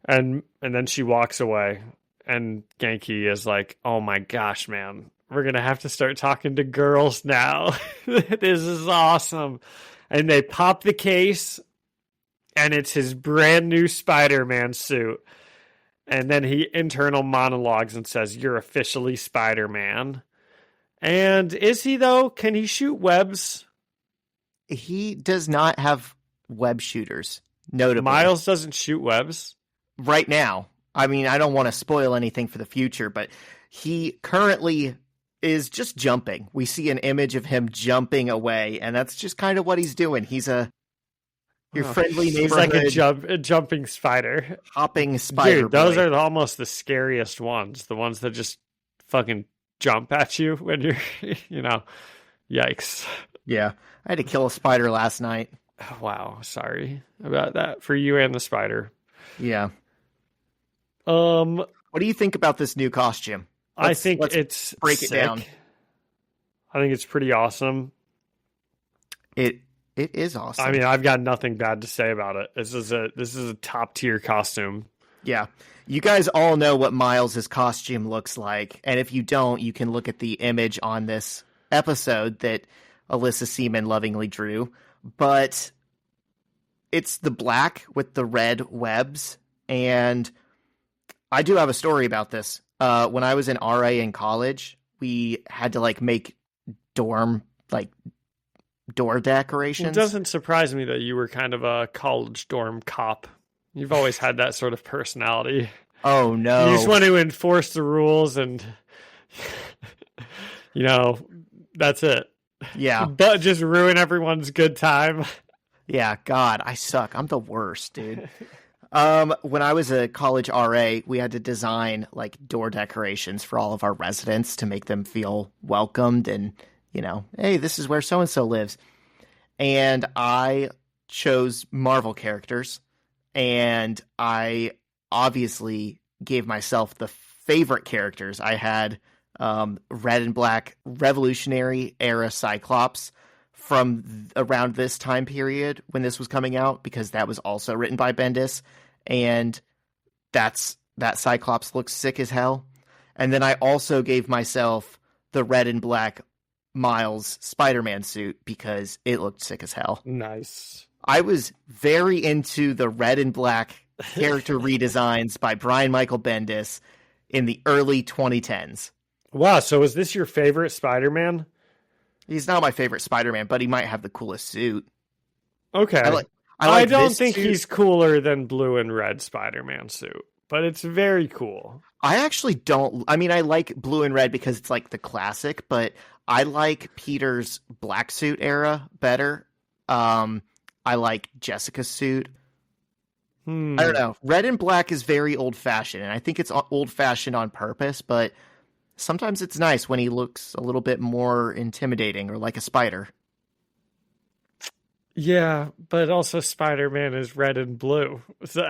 And then she walks away. And Genki is like, oh my gosh, man. We're going to have to start talking to girls now. This is awesome. And they pop the case, and it's his brand new Spider-Man suit. And then he internal monologues and says, you're officially Spider-Man. And is he, though? Can he shoot webs? He does not have web shooters, notably. Miles doesn't shoot webs? Right now. I mean, I don't want to spoil anything for the future, but he currently is just jumping. We see an image of him jumping away, and that's just kind of what he's doing. He's your friendly neighborhood. He's like a jumping spider. Hopping spider. Dude, those are almost the scariest ones. The ones that just fucking jump at you when you're, yikes. Yeah. I had to kill a spider last night. Wow. Sorry about that for you and the spider. Yeah. What do you think about this new costume? I think it's break sick. It down. I think it's pretty awesome. It is awesome. I mean, I've got nothing bad to say about it. This is a top tier costume. Yeah. You guys all know what Miles' costume looks like, and if you don't, you can look at the image on this episode that Alyssa Seaman lovingly drew. But it's the black with the red webs, and I do have a story about this. When I was in RA in college, we had to like make dorm like door decorations. It doesn't surprise me that you were kind of a college dorm cop. You've always had that sort of personality. Oh no. You just want to enforce the rules and that's it. Yeah. But just ruin everyone's good time. Yeah, God, I suck. I'm the worst, dude. When I was a college RA, we had to design like door decorations for all of our residents to make them feel welcomed and, hey, this is where so-and-so lives. And I chose Marvel characters, and I obviously gave myself the favorite characters. I had red and black Revolutionary era Cyclops from around this time period when this was coming out, because that was also written by Bendis, and that Cyclops looks sick as hell. And then I also gave myself the red and black Miles Spider-Man suit because it looked sick as hell. Nice. I was very into the red and black character redesigns by Brian Michael Bendis in the early 2010s. Wow, so is this your favorite Spider-Man? He's not my favorite Spider-Man, but he might have the coolest suit. Okay. I don't think he's cooler than blue and red Spider-Man suit, but it's very cool. I actually don't. I mean, I like blue and red because it's like the classic, but I like Peter's black suit era better. I like Jessica's suit. I don't know. Red and black is very old-fashioned, and I think it's old-fashioned on purpose, but sometimes it's nice when he looks a little bit more intimidating or like a spider. Yeah, but also Spider-Man is red and blue. So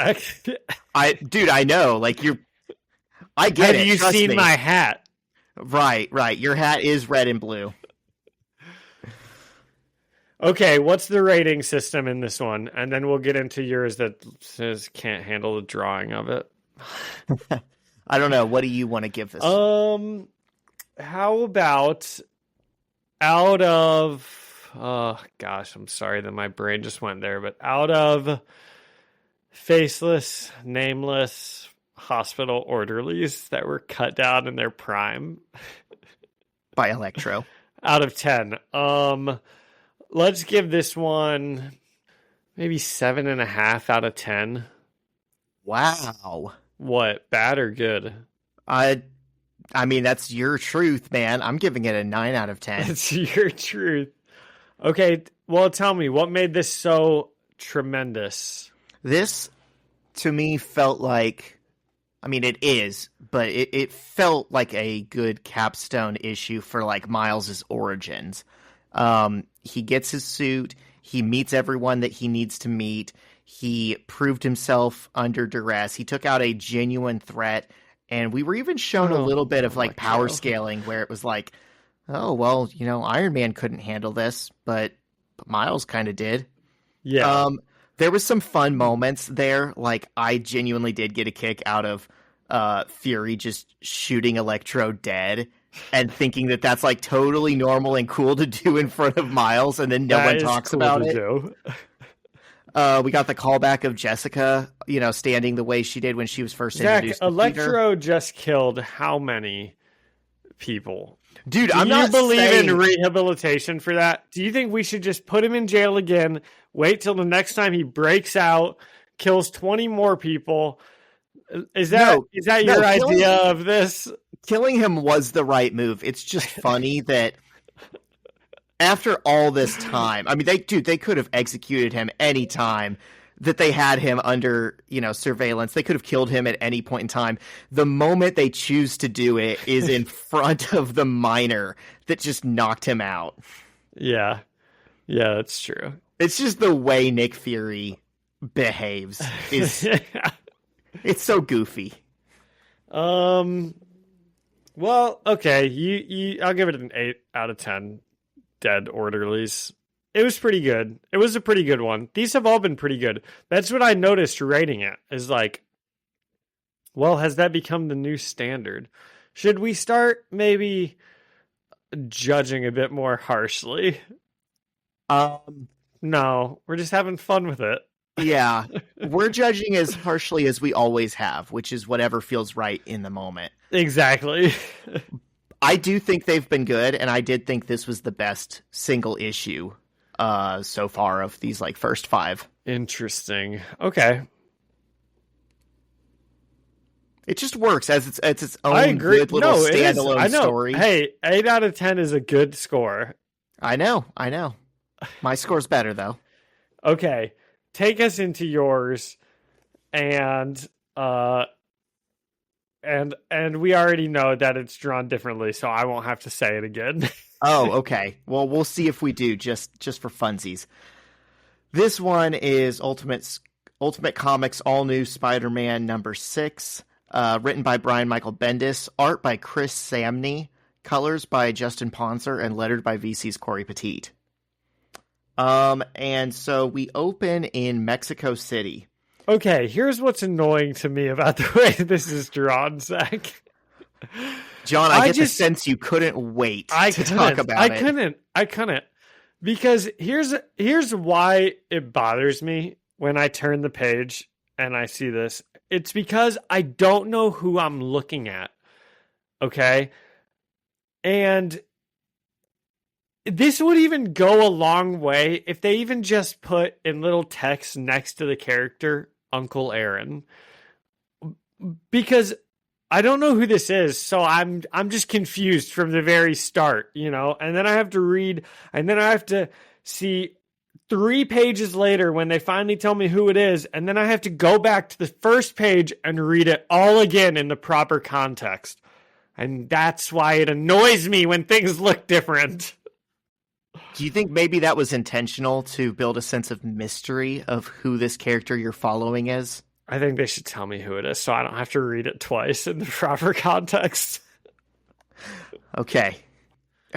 I know. Like I get it. Have you seen my hat? Right. Your hat is red and blue. Okay, what's the rating system in this one? And then we'll get into yours that says can't handle the drawing of it. I don't know. What do you want to give this? How about out of... Oh, gosh, I'm sorry that my brain just went there. But out of faceless, nameless hospital orderlies that were cut down in their prime. By Electro. Out of 10. Let's give this one maybe 7.5 out of 10. Wow. What? Bad or good? I mean, that's your truth, man. I'm giving it a 9 out of 10. It's your truth. Okay, well, tell me, what made this so tremendous? This, to me, felt like... I mean, it is, but it felt like a good capstone issue for, like, Miles' origins. He gets his suit. He meets everyone that he needs to meet. He proved himself under duress. He took out a genuine threat. And we were even shown a little bit of like power scaling where it was like, oh, well, Iron Man couldn't handle this, but Miles kind of did. Yeah. There was some fun moments there. Like I genuinely did get a kick out of Fury just shooting Electro dead and thinking that that's like totally normal and cool to do in front of Miles. And then no one talks about it. We got the callback of Jessica, standing the way she did when she was first introduced to Electro Peter. just killed how many people? Dude, Do you believe in rehabilitation for that? Do you think we should just put him in jail again, wait till the next time he breaks out, kills 20 more people? Is that your idea of this? Killing him was the right move. It's just funny that after all this time, I mean, they could have executed him any time that they had him under, surveillance. They could have killed him at any point in time. The moment they choose to do it is in front of the miner that just knocked him out. Yeah. Yeah, that's true. It's just the way Nick Fury behaves. It's so goofy. Well, okay. I'll give it an 8 out of 10. Dead orderlies. It was pretty good. It was a pretty good one. These have all been pretty good. That's what I noticed rating it, is like, well, has that become the new standard? Should we start maybe judging a bit more harshly? No, we're just having fun with it. Yeah, we're judging as harshly as we always have, which is whatever feels right in the moment. Exactly. I do think they've been good, and I did think this was the best single issue so far of these like first 5. Interesting. Okay. It just works as its own I agree. good little standalone story. Hey, 8 out of 10 is a good score. I know. My score's better though. Okay, take us into yours, and we already know that it's drawn differently, so I won't have to say it again. Oh, okay. Well, we'll see if we do, just for funsies. This one is Ultimate Comics All New Spider-Man number 6. Written by Brian Michael Bendis, art by Chris Samney, colors by Justin Ponser, and lettered by VC's Corey Petit. And so we open in Mexico City. Okay, here's what's annoying to me about the way this is drawn, Zach. John, I get the sense you couldn't wait to talk about it. I couldn't. Because here's why it bothers me when I turn the page and I see this. It's because I don't know who I'm looking at. Okay? And this would even go a long way if they even just put in little text next to the character Uncle Aaron. Because I don't know who this is, so I'm just confused from the very start, you know? And then I have to read, and then I have to see 3 pages later when they finally tell me who it is, and then I have to go back to the first page and read it all again in the proper context. And that's why it annoys me when things look different. Do you think maybe that was intentional to build a sense of mystery of who this character you're following is? I think they should tell me who it is so I don't have to read it twice in the proper context. Okay.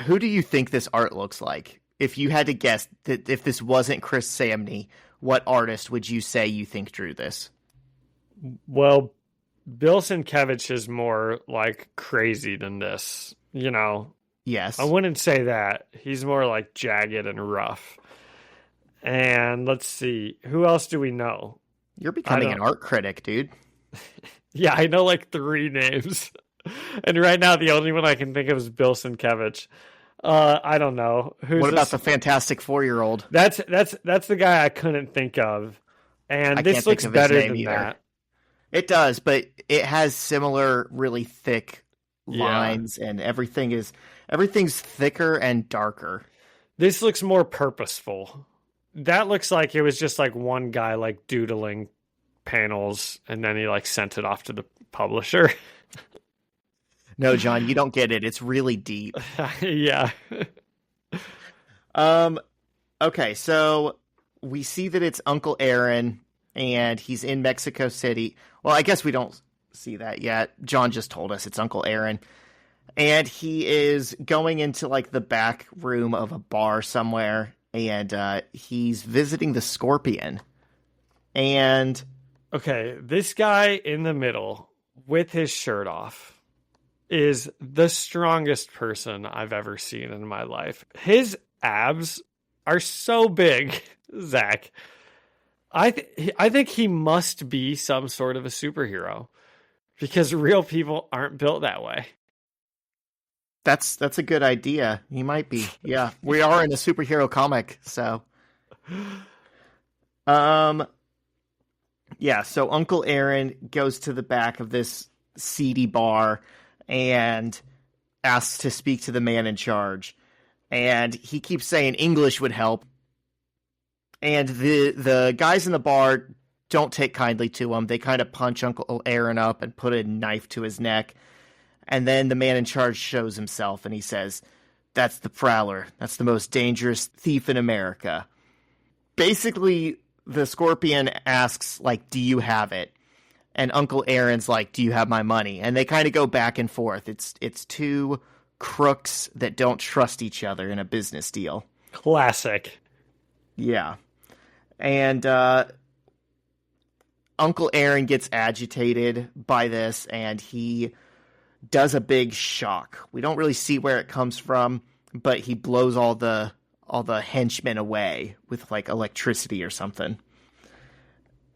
Who do you think this art looks like? If you had to guess that if this wasn't Chris Samney, what artist would you say you think drew this? Well, Bill Sienkiewicz is more like crazy than this, you know? Yes. I wouldn't say that. He's more like jagged and rough. And let's see. Who else do we know? You're becoming an art critic, dude. Yeah, I know like 3 names. And right now the only one I can think of is Bill Sienkiewicz. I don't know. What about the Fantastic 4-year-old? That's the guy I couldn't think of. And this looks better than that. It does, but it has similar really thick lines, and everything's thicker and darker. This looks more purposeful. That looks like it was just like one guy like doodling panels and then he like sent it off to the publisher. No, John, you don't get it. It's really deep. Yeah. Okay, so we see that it's Uncle Aaron and he's in Mexico City. Well, I guess we don't see that yet. John just told us it's Uncle Aaron. And he is going into like the back room of a bar somewhere, and he's visiting the Scorpion. And okay, this guy in the middle with his shirt off is the strongest person I've ever seen in my life. His abs are so big, Zach. I think he must be some sort of a superhero because real people aren't built that way. That's a good idea. He might be. Yeah, we are in a superhero comic, so. Yeah, so Uncle Aaron goes to the back of this seedy bar and asks to speak to the man in charge. And he keeps saying English would help. And the guys in the bar don't take kindly to him. They kind of punch Uncle Aaron up and put a knife to his neck. And then the man in charge shows himself and he says, "That's the Prowler. That's the most dangerous thief in America." Basically, the Scorpion asks, like, "Do you have it?" And Uncle Aaron's like, "Do you have my money?" And they kind of go back and forth. It's 2 crooks that don't trust each other in a business deal. Classic. Yeah. And Uncle Aaron gets agitated by this, and he does a big shock. We don't really see where it comes from, but he blows all the henchmen away with like electricity or something.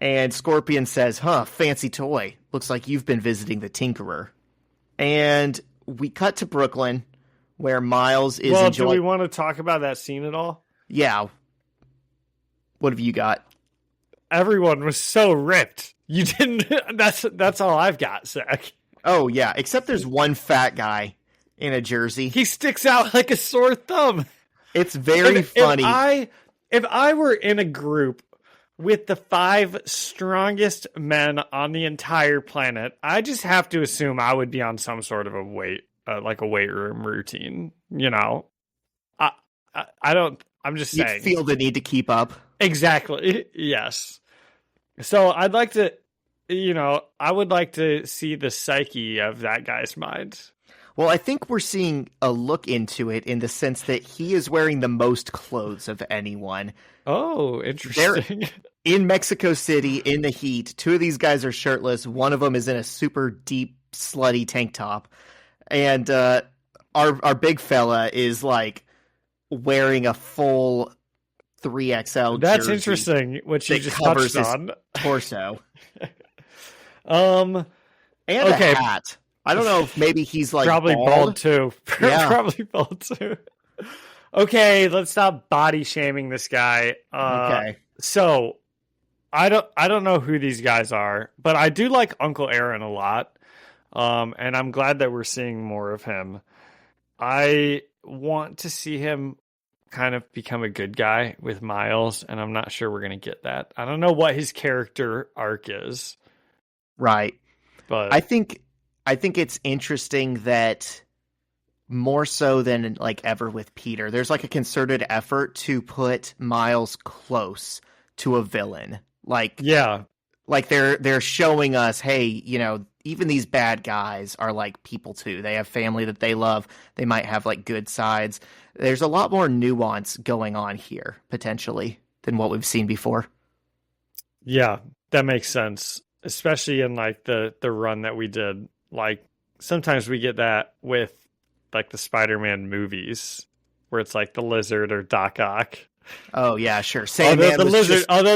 And Scorpion says, "Huh, fancy toy. Looks like you've been visiting the Tinkerer." And we cut to Brooklyn, where Miles is Well, enjoying... do we want to talk about that scene at all? Yeah. What have you got? Everyone was so ripped. You didn't... That's all I've got, Zach. Oh, yeah. Except there's one fat guy in a jersey. He sticks out like a sore thumb. It's very funny. If I were in a group with the 5 strongest men on the entire planet, I just have to assume I would be on some sort of a weight room routine. You know, I don't. I'm just saying. You feel the need to keep up. Exactly. Yes. So I'd like to, I would like to see the psyche of that guy's mind. Well, I think we're seeing a look into it in the sense that he is wearing the most clothes of anyone. Oh, interesting. They're in Mexico City, in the heat, 2 of these guys are shirtless. One of them is in a super deep, slutty tank top. And our big fella is, like, wearing a full 3XL That's jersey interesting, which you just covers touched his on. torso. And a hat. I don't know if maybe he's like probably bald too. Yeah. Probably bald too. Okay, let's stop body shaming this guy. Okay. So I don't know who these guys are, but I do like Uncle Aaron a lot. And I'm glad that we're seeing more of him. I want to see him kind of become a good guy with Miles, and I'm not sure we're going to get that. I don't know what his character arc is. Right. But I think it's interesting that more so than like ever with Peter, there's like a concerted effort to put Miles close to a villain. Like, yeah, like they're showing us, hey, even these bad guys are like people too. They have family that they love. They might have like good sides. There's a lot more nuance going on here potentially than what we've seen before. Yeah, that makes sense. Especially in like the run that we did. Like sometimes we get that with like the Spider-Man movies where it's like the Lizard or Doc Ock. Oh yeah, sure. Although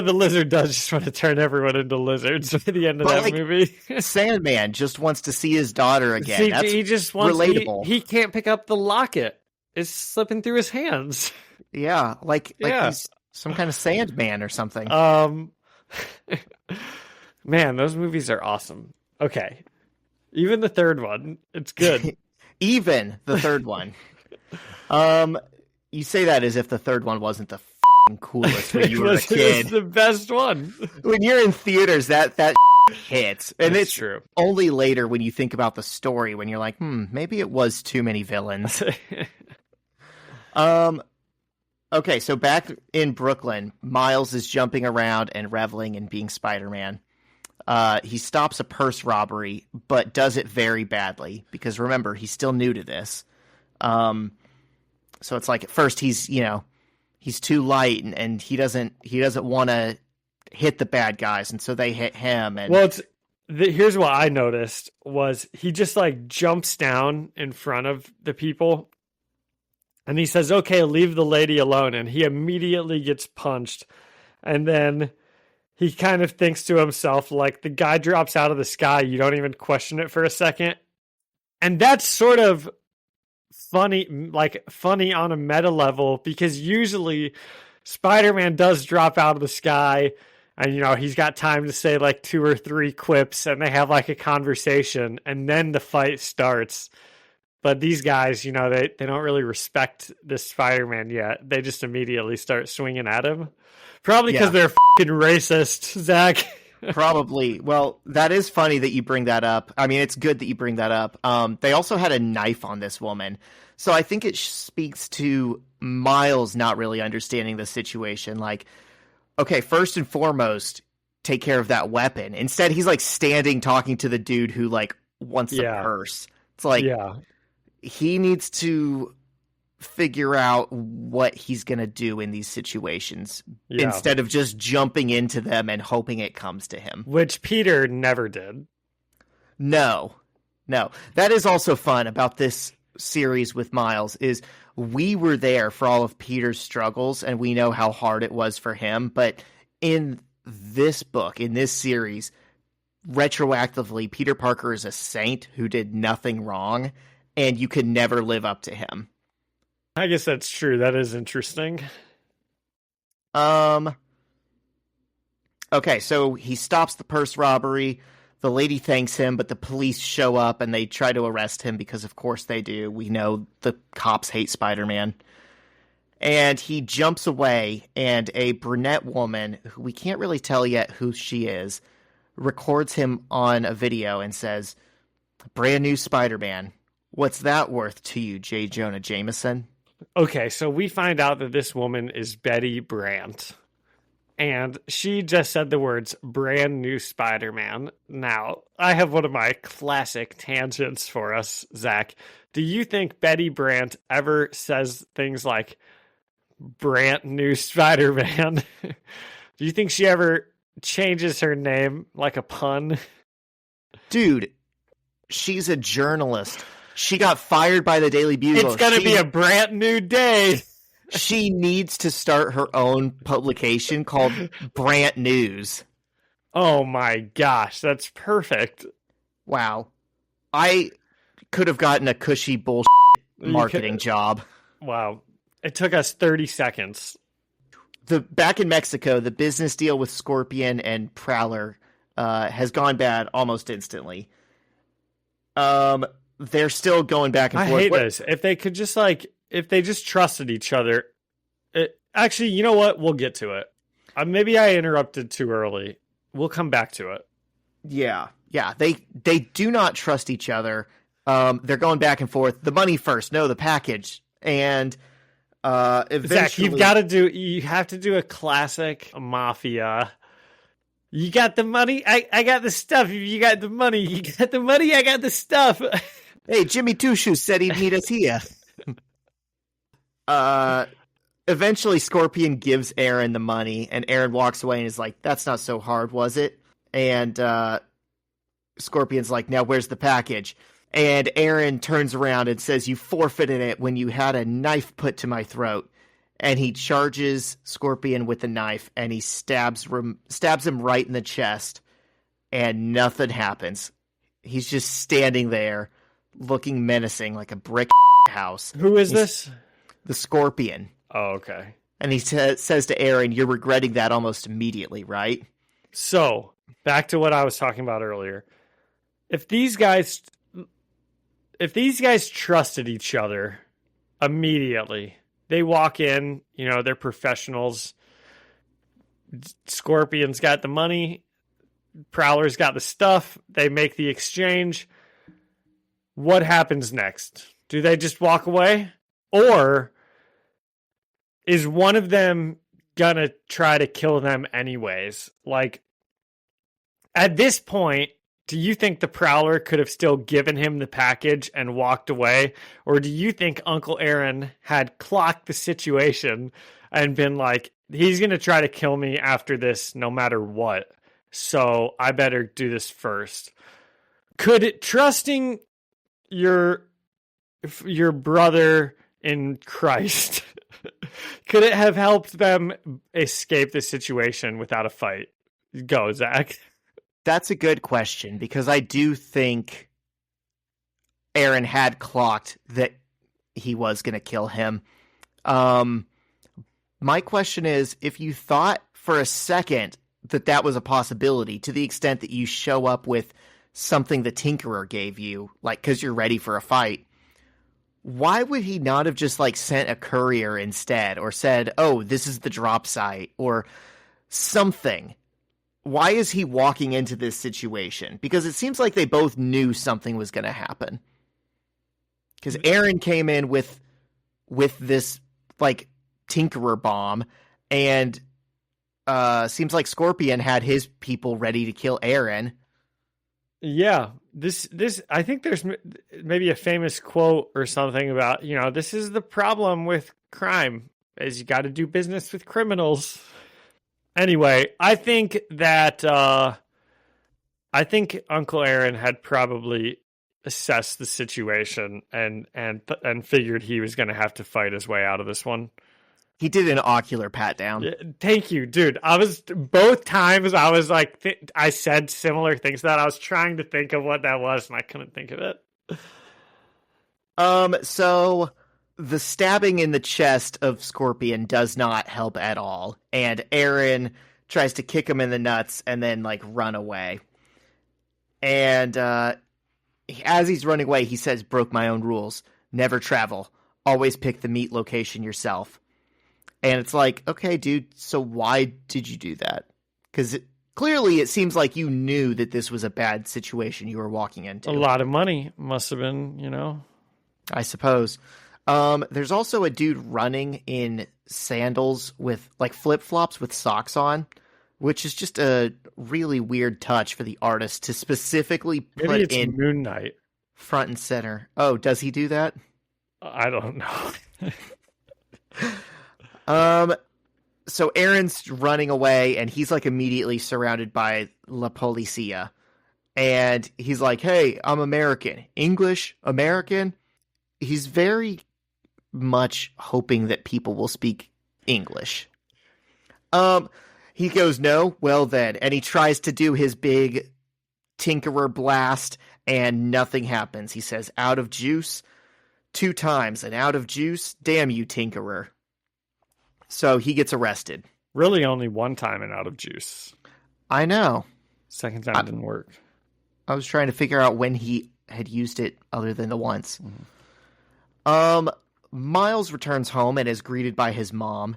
the lizard does just want to turn everyone into lizards at the end of that movie. Sandman just wants to see his daughter again. See, That's he just wants, relatable. He can't pick up the locket. It's slipping through his hands. Yeah, like he's some kind of Sandman or something. Man, those movies are awesome. Okay. Even the third one, it's good. Even the third one. You say that as if the third one wasn't the coolest when you were a kid. It's the best one. When you're in theaters, that hits. And That's it's true. Only later when you think about the story, when you're like, maybe it was too many villains. Okay, so back in Brooklyn, Miles is jumping around and reveling and being Spider-Man. He stops a purse robbery, but does it very badly because remember, he's still new to this. So it's like at first he's too light and he doesn't want to hit the bad guys, and so they hit him. And well, here's what I noticed was he just like jumps down in front of the people, and he says, "Okay, leave the lady alone," and he immediately gets punched, and then he kind of thinks to himself, like, the guy drops out of the sky. You don't even question it for a second. And that's sort of funny on a meta level, because usually Spider-Man does drop out of the sky and, he's got time to say like 2 or 3 quips and they have like a conversation and then the fight starts. But these guys, they don't really respect this Spider-Man yet. They just immediately start swinging at him. Probably because they're fucking racist, Zach. Probably. Well, that is funny that you bring that up. I mean, it's good that you bring that up. They also had a knife on this woman. So I think it speaks to Miles not really understanding the situation. Like, okay, first and foremost, take care of that weapon. Instead, he's like standing talking to the dude who like wants the purse. It's like, he needs to figure out what he's going to do in these situations instead of just jumping into them and hoping it comes to him. Which Peter never did. No. That is also fun about this series with Miles is we were there for all of Peter's struggles and we know how hard it was for him. But in this book, in this series, retroactively, Peter Parker is a saint who did nothing wrong. and you could never live up to him. I guess that's true. That is interesting. Okay, so he stops the purse robbery. The lady thanks him, but the police show up and they try to arrest him because, of course, they do. We know the cops hate Spider-Man. And he jumps away, and a brunette woman, who we can't really tell yet who she is, records him on a video and says, "Brand new Spider-Man. What's that worth to you, J. Jonah Jameson?" Okay, so we find out that this woman is Betty Brant. And she just said the words, brand new Spider-Man. Now, I have one of my classic tangents for us, Zach. Do you think Betty Brant ever says things like, brand new Spider-Man? Do you think she ever changes her name like a pun? Dude, she's a journalist. She got fired by the Daily Bugle. It's going to be a brand new day. She needs to start her own publication called Brant News. Oh my gosh, that's perfect. Wow. I could have gotten a cushy bullshit marketing job. Wow. It took us 30 seconds. Back in Mexico, the business deal with Scorpion and Prowler has gone bad almost instantly. They're still going back and forth. I hate this. If they just trusted each other. Actually, you know what? We'll get to it. Maybe I interrupted too early. We'll come back to it. Yeah. They do not trust each other. They're going back and forth. The money first. No, the package. And eventually... Zach, you have to do a classic mafia. You got the money? I got the stuff. You got the money. You got the money? I got the stuff. Hey, Jimmy Two Shoes said he'd meet us here. Eventually Scorpion gives Aaron the money, and Aaron walks away and is like, "That's not so hard, was it?" And Scorpion's like, "Now where's the package?" And Aaron turns around and says, "You forfeited it when you had a knife put to my throat." And he charges Scorpion with the knife, and he stabs him right in the chest, and nothing happens. He's just standing there, looking menacing like a brick house. Who is this? The Scorpion. Oh, okay. And he says to Aaron, "You're regretting that almost immediately, right?" So, back to what I was talking about earlier. If these guys trusted each other immediately, they walk in, they're professionals. Scorpion's got the money. Prowler's got the stuff. They make the exchange. What happens next? Do they just walk away? Or is one of them gonna try to kill them anyways? Like, at this point, do you think the Prowler could have still given him the package and walked away? Or do you think Uncle Aaron had clocked the situation and been like, he's going to try to kill me after this no matter what, so I better do this first? Trusting your brother in Christ, could it have helped them escape the situation without a fight? Go, Zach. That's a good question, because I do think Aaron had clocked that he was going to kill him. My question is, if you thought for a second that was a possibility, to the extent that you show up with something the Tinkerer gave you, like because you're ready for a fight, why would he not have just sent a courier instead, or said, "Oh, this is the drop site," or something? Why is he walking into this situation? Because it seems like they both knew something was going to happen. Because Aaron came in with this Tinkerer bomb, and seems like Scorpion had his people ready to kill Aaron. Yeah, this I think there's maybe a famous quote or something about, this is the problem with crime, is you got to do business with criminals. Anyway, I think that Uncle Aaron had probably assessed the situation and figured he was going to have to fight his way out of this one. He did an ocular pat down. Yeah, thank you, dude. Both times I was like, I said similar things to that. I was trying to think of what that was, and I couldn't think of it. So the stabbing in the chest of Scorpion does not help at all, and Aaron tries to kick him in the nuts and then like run away. And as he's running away, he says, "Broke my own rules. Never travel. Always pick the meet location yourself." And it's like, okay, dude, so why did you do that? Because clearly it seems like you knew that this was a bad situation you were walking into. A lot of money must have been, you know. I suppose. There's also a dude running in sandals with like flip-flops with socks on, which is just a really weird touch for the artist to specifically put Maybe it's in Moon Knight. front and center. Oh, does he do that? I don't know. So Aaron's running away, and he's like immediately surrounded by La Policia. And he's like, "Hey, I'm American. English? American?" He's very much hoping that people will speak English. He goes, "No, well then." And he tries to do his big Tinkerer blast, and nothing happens. He says, "Out of juice," 2 times, and "out of juice, damn you, Tinkerer." So he gets arrested. Really only one time and out of juice. I know. Second time didn't work. I was trying to figure out when he had used it other than the once. Miles returns home and is greeted by his mom,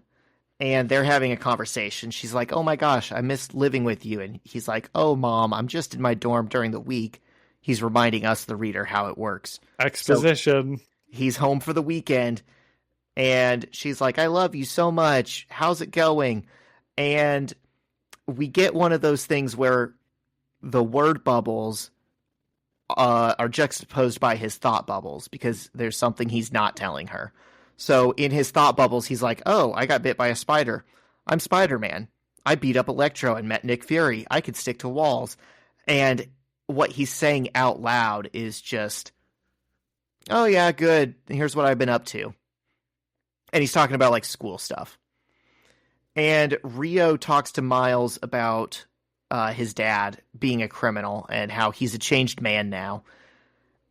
and they're having a conversation. She's like, "Oh my gosh, I missed living with you." And he's like, "Oh, Mom, I'm just in my dorm during the week." He's reminding us, the reader, how it works. Exposition. So he's home for the weekend, and she's like, "I love you so much. How's it going?" And we get one of those things where the word bubbles are juxtaposed by his thought bubbles because there's something he's not telling her. So in his thought bubbles, he's like, "Oh, I got bit by a spider. I'm Spider-Man. I beat up Electro and met Nick Fury. I could stick to walls." And what he's saying out loud is just, "Oh yeah, good. Here's what I've been up to." And he's talking about like school stuff. And Rio talks to Miles about his dad being a criminal and how he's a changed man now.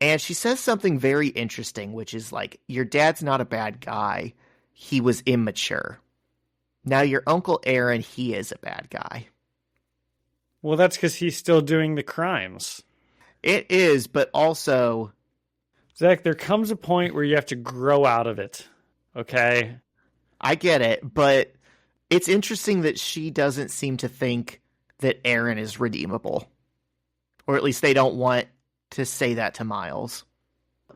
And she says something very interesting, which is like, your dad's not a bad guy. He was immature. Now your Uncle Aaron, he is a bad guy. Well, that's because he's still doing the crimes. It is, but also... Zach, there comes a point where you have to grow out of it. Okay? I get it, but it's interesting that she doesn't seem to think that Aaron is redeemable. Or at least they don't want to say that to Miles.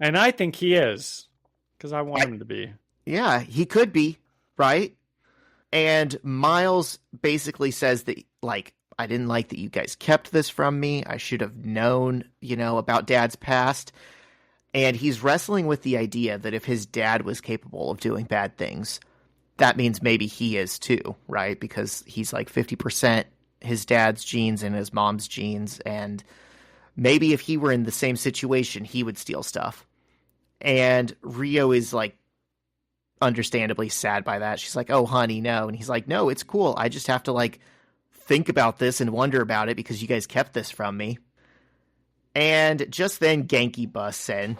And I think he is. Because I want him to be. Yeah, he could be, right? And Miles basically says that, like, "I didn't like that you guys kept this from me. I should have known, about Dad's past." And he's wrestling with the idea that if his dad was capable of doing bad things, that means maybe he is too, right? Because he's like 50% his dad's genes and his mom's genes, and maybe if he were in the same situation, he would steal stuff. And Rio is like understandably sad by that. She's like, "Oh, honey, no." And he's like, "No, it's cool. I just have to like think about this and wonder about it because you guys kept this from me." And just then Genki busts in,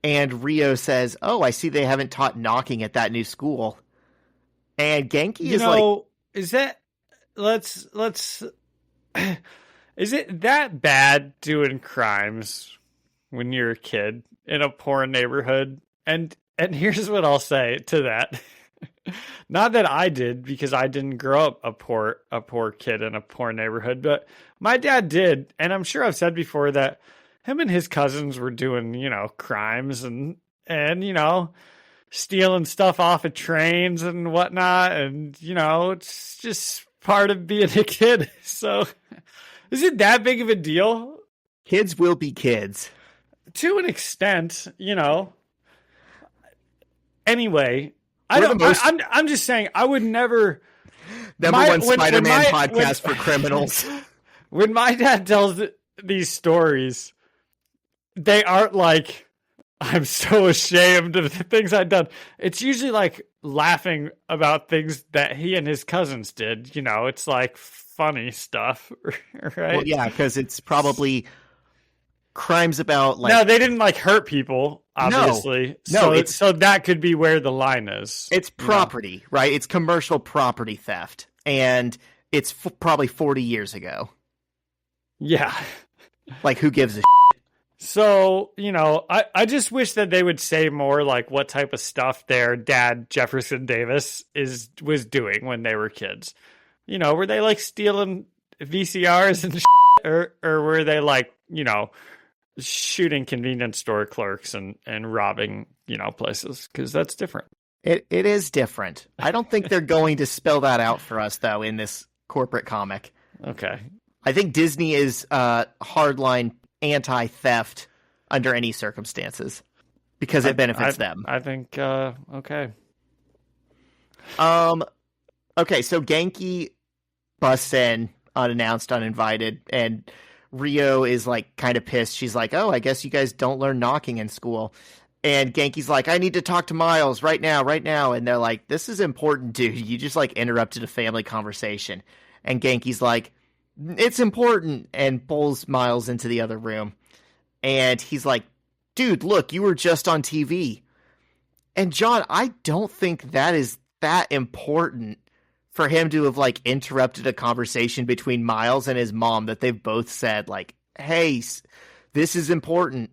and Rio says, "Oh, I see they haven't taught knocking at that new school." And Genki is like, is that let's is it that bad doing crimes when you're a kid in a poor neighborhood? And here's what I'll say to that. Not that I did, because I didn't grow up a poor kid in a poor neighborhood, but my dad did. And I'm sure I've said before that him and his cousins were doing, crimes and stealing stuff off of trains and whatnot. And, it's just part of being a kid. So is it that big of a deal? Kids will be kids. To an extent, Anyway, I'm just saying I would never. Number one Spider-Man podcast for criminals. When my dad tells these stories, they aren't like, "I'm so ashamed of the things I've done." It's usually like laughing about things that he and his cousins did. It's like funny stuff, right? Well, yeah, because it's probably crimes about like... No, they didn't like hurt people. obviously. No, so that could be where the line is. It's property, right? It's commercial property theft, and it's probably 40 years ago. Yeah. Like, who gives a So, I just wish that they would say more like what type of stuff their dad, Jefferson Davis, was doing when they were kids. Were they like stealing VCRs and or were they like, shooting convenience store clerks and robbing, places? Because that's different. It is different. I don't think they're going to spell that out for us, though, in this corporate comic. Okay. I think Disney is hardline anti-theft under any circumstances because it benefits them. I think, okay. Okay, so Genki busts in unannounced, uninvited, and Rio is like kind of pissed. She's like, "Oh, I guess you guys don't learn knocking in school." And Genki's like, "I need to talk to Miles right now. And they're like, "This is important, dude. You just like interrupted a family conversation." And Genki's like, "It's important," and pulls Miles into the other room. And he's like, "Dude, look, you were just on TV." And John, I don't think that is that important for him to have like interrupted a conversation between Miles and his mom that they've both said like, "Hey, this is important."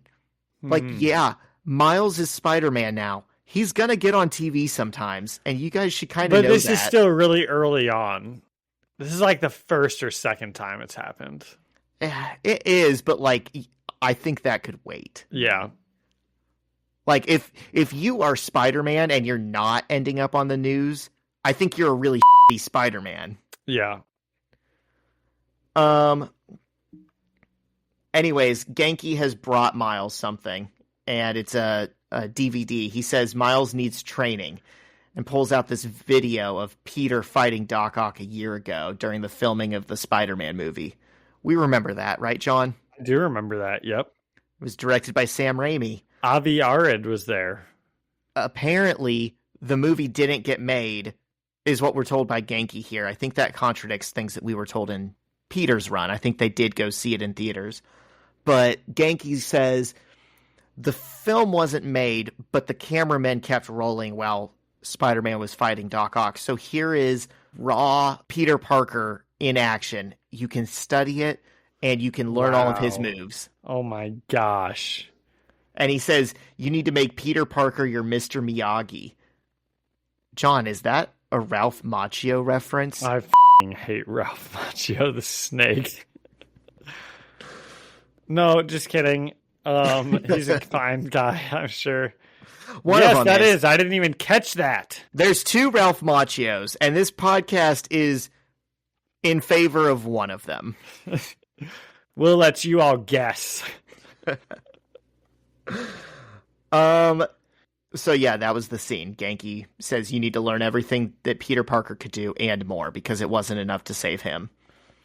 Like, yeah, Miles is Spider-Man now. He's going to get on TV sometimes, and you guys should kind of know that. But this is still really early on. This is like the first or second time it's happened. It is, but like, I think that could wait. Yeah. Like, if you are Spider-Man and you're not ending up on the news, I think you're a really shitty Spider-Man. Yeah. Anyways, Genki has brought Miles something, and it's a DVD. He says Miles needs training and pulls out this video of Peter fighting Doc Ock a year ago during the filming of the Spider-Man movie. We remember that, right, John? I do remember that, yep. It was directed by Sam Raimi. Avi Arad was there. Apparently, the movie didn't get made, is what we're told by Genki here. I think that contradicts things that we were told in Peter's run. I think they did go see it in theaters. But Genki says the film wasn't made, but the cameramen kept rolling while Spider-Man was fighting Doc Ock. So here is raw Peter Parker in action. You can study it, and you can learn all of his moves. Oh my gosh. And he says, you need to make Peter Parker your Mr. Miyagi. John, is that a Ralph Macchio reference? I hate Ralph Macchio, the snake. No, just kidding. He's a fine guy, I'm sure. Yes, that is. I didn't even catch that. There's two Ralph Macchios, and this podcast is in favor of one of them. We'll let you all guess. So yeah, that was the scene. Genki says you need to learn everything that Peter Parker could do and more because it wasn't enough to save him.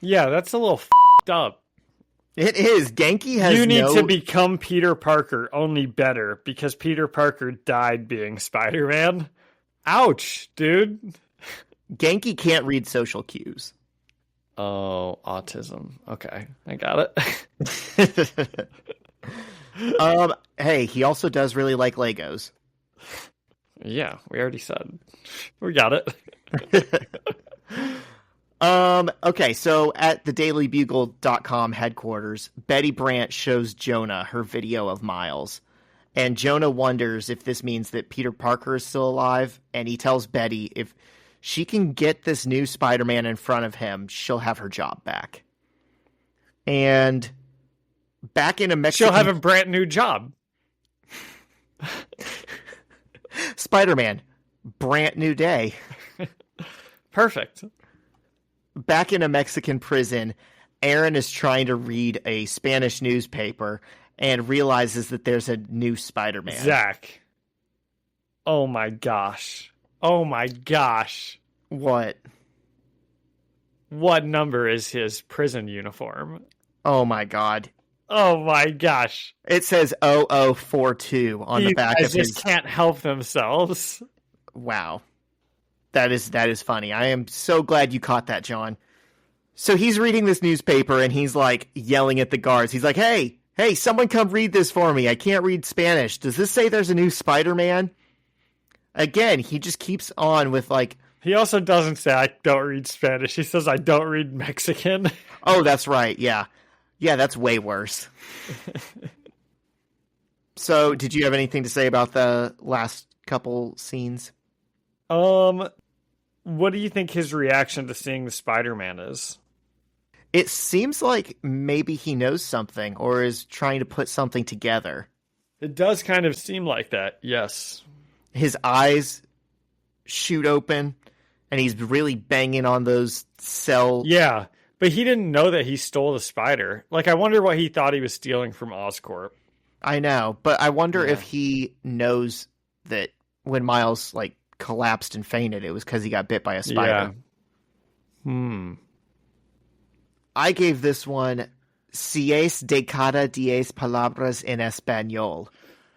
Yeah, that's a little f***ed up. It is. Genki has You need to become Peter Parker, only better, because Peter Parker died being Spider-Man. Ouch, dude. Genki can't read social cues. Oh, autism. Okay, I got it. Hey, he also does really like Legos. Yeah, we already said. We got it. Okay, so at the dailybugle.com headquarters, Betty Brant shows Jonah her video of Miles. And Jonah wonders if this means that Peter Parker is still alive, and he tells Betty if she can get this new Spider-Man in front of him, she'll have her job back. And back in a Mexican... She'll have a brand new job. Spider-Man, brand new day. Perfect. Back in a Mexican prison, Aaron is trying to read a Spanish newspaper and realizes that there's a new Spider-Man. Zach. Oh my gosh. Oh my gosh. What? What number is his prison uniform? Oh my God. Oh my gosh. It says 0042 on the back of his... just can't help themselves. Wow. That is funny. I am so glad you caught that, John. So he's reading this newspaper and he's like yelling at the guards. He's like, hey, Hey, someone come read this for me. I can't read Spanish. Does this say there's a new Spider-Man? Again, he just keeps on with like... He also doesn't say, I don't read Spanish. He says, I don't read Mexican. Oh, that's right. Yeah. Yeah, that's way worse. So, did you have anything to say about the last couple scenes? What do you think his reaction to seeing the Spider-Man is? It seems like maybe he knows something or is trying to put something together. It does kind of seem like that, yes. His eyes shoot open, and he's really banging on those cell... Yeah, but he didn't know that he stole the spider. Like, I wonder what he thought he was stealing from Oscorp. I know, but I wonder if he knows that when Miles, like, collapsed and fainted, it was because he got bit by a spider. Yeah. I gave this one 6 de cada 10 palabras en español.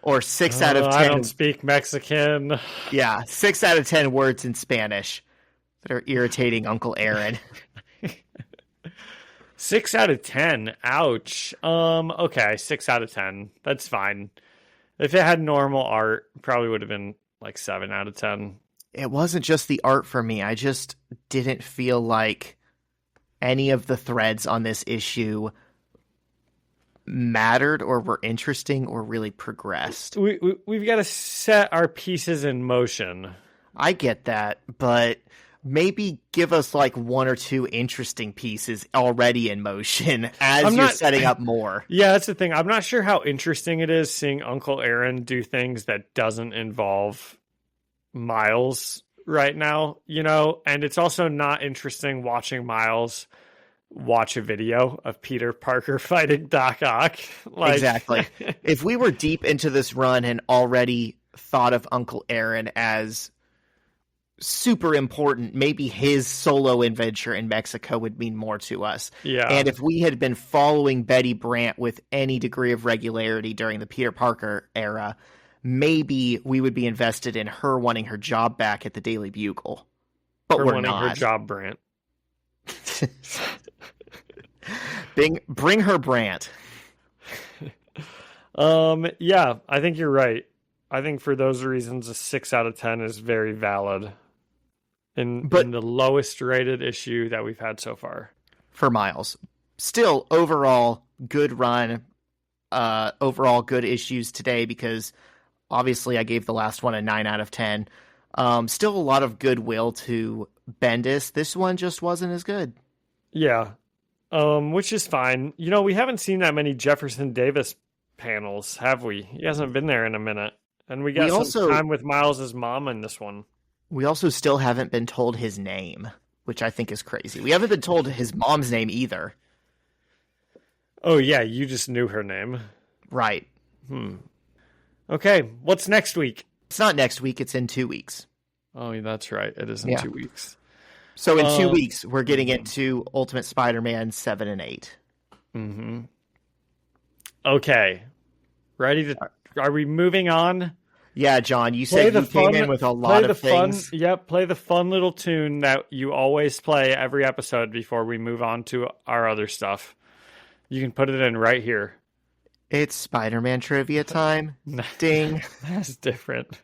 Or 6 out of 10. I don't speak Mexican. Yeah, 6 out of 10 words in Spanish that are irritating Uncle Aaron. 6 out of 10. Ouch. Okay, 6 out of 10. That's fine. If it had normal art, probably would have been like 7 out of 10. It wasn't just the art for me. I just didn't feel like any of the threads on this issue mattered or were interesting or really progressed. We've got to set our pieces in motion. I get that, but maybe give us like 1 or 2 interesting pieces already in motion as you're setting up more. Yeah, that's the thing. I'm not sure how interesting it is seeing Uncle Aaron do things that doesn't involve Miles right now, you know? And it's also not interesting watching Miles watch a video of Peter Parker fighting Doc Ock. Exactly. If we were deep into this run and already thought of Uncle Aaron as super important, maybe his solo adventure in Mexico would mean more to us. Yeah. And if we had been following Betty Brant with any degree of regularity during the Peter Parker era, maybe we would be invested in her wanting her job back at the Daily Bugle. But her we're wanting not. Her job, Brant. Bring her Brant. Yeah, I think you're right. I think for those reasons, a 6 out of 10 is very valid in the lowest rated issue that we've had so far. For Miles. Still, overall, good run. Overall, good issues today because obviously I gave the last one a 9 out of 10. Still a lot of goodwill to Bendis. This one just wasn't as good. Yeah. Which is fine. You know, we haven't seen that many Jefferson Davis panels, have we? He hasn't been there in a minute. And we got some time with Miles' mom in this one. We also still haven't been told his name, which I think is crazy. We haven't been told his mom's name either. Oh, yeah, you just knew her name. Right. Okay, what's next week? It's not next week, it's in 2 weeks. Oh, that's right. It is in 2 weeks. So in 2 weeks, we're getting into Ultimate Spider-Man 7 and 8. Mm-hmm. Okay. Ready to... Are we moving on? Yeah, John, you said you came in with a lot of things. Play the fun little tune that you always play every episode before we move on to our other stuff. You can put it in right here. It's Spider-Man trivia time. Ding. That's different.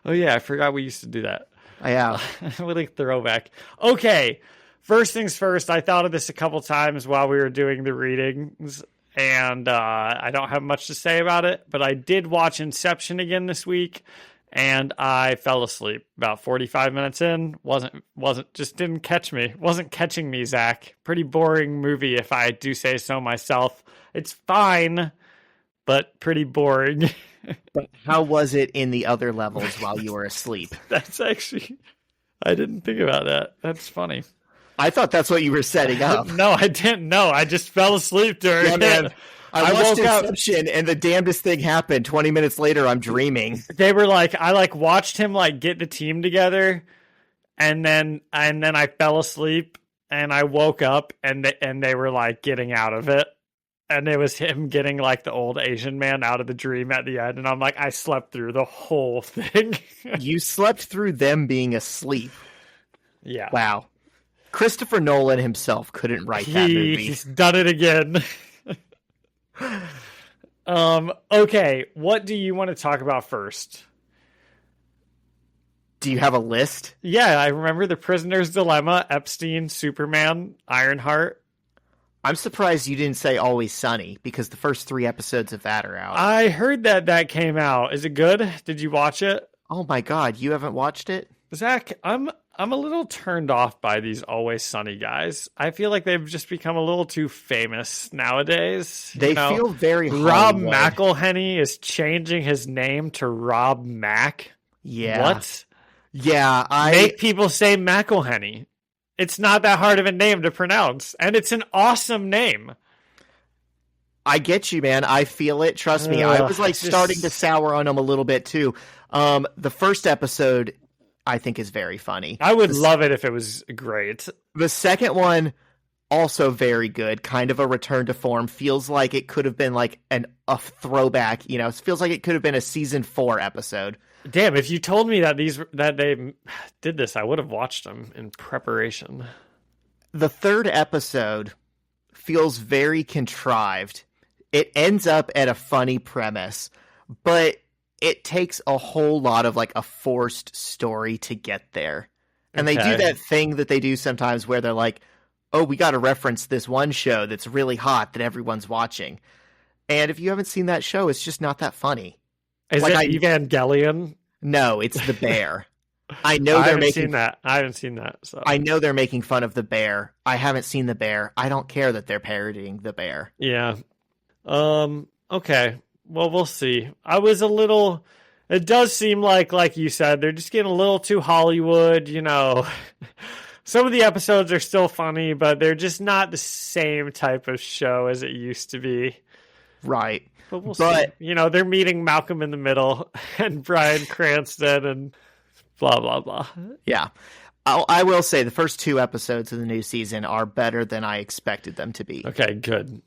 Oh, yeah, I forgot we used to do that. Yeah. What a throwback. Okay, first things first, I thought of this a couple times while we were doing the readings, and I don't have much to say about it, but I did watch Inception again this week, and I fell asleep about 45 minutes in. Just didn't catch me. Wasn't catching me, Zach. Pretty boring movie, if I do say so myself. It's fine, but pretty boring. But how was it in the other levels while you were asleep? That's actually... I didn't think about that. That's funny. I thought that's what you were setting up. No, I didn't know. I just fell asleep during it. Man. I watched woke Inception, and the damnedest thing happened. 20 minutes later, I'm dreaming. They were like, I watched him get the team together, and then I fell asleep, and I woke up, and they were getting out of it. And it was him getting the old Asian man out of the dream at the end. And I'm like, I slept through the whole thing. You slept through them being asleep. Yeah. Wow. Christopher Nolan himself couldn't write that movie. He's done it again. Okay, what do you want to talk about first? Do you have a list? Yeah, I remember The Prisoner's Dilemma, Epstein, Superman, Ironheart. I'm surprised you didn't say Always Sunny, because the first 3 episodes of that are out. I heard that came out. Is it good? Did you watch it? Oh my god, you haven't watched it? Zach, I'm a little turned off by these Always Sunny guys. I feel like they've just become a little too famous nowadays. They feel very Rob Hollywood. McElhenney is changing his name to Rob Mac. Yeah. What? Yeah, Make people say McElhenney. It's not that hard of a name to pronounce, and it's an awesome name. I get you, man. I feel it. Trust me. I was starting to sour on them a little bit too. The first episode, I think, is very funny. I would love it if it was great. The second one, also very good. Kind of a return to form. Feels like it could have been like a throwback. It feels like it could have been a season 4 episode. Damn! If you told me that they did this, I would have watched them in preparation. The third episode feels very contrived. It ends up at a funny premise, but it takes a whole lot of like a forced story to get there. And they do that thing that they do sometimes where they're like, oh, we got to reference this one show that's really hot that everyone's watching. And if you haven't seen that show, it's just not that funny. Is it Evangelion? No, it's The Bear. I know I they're haven't making seen that. I haven't seen that. So I know they're making fun of The Bear. I haven't seen The Bear. I don't care that they're parodying The Bear. Yeah. Okay. Well, we'll see. I was a little. It does seem like you said, they're just getting a little too Hollywood. Some of the episodes are still funny, but they're just not the same type of show as it used to be. Right. But we'll see. They're meeting Malcolm in the Middle and Bryan Cranston and blah, blah, blah. Yeah. I will say the first 2 episodes of the new season are better than I expected them to be. Okay, good.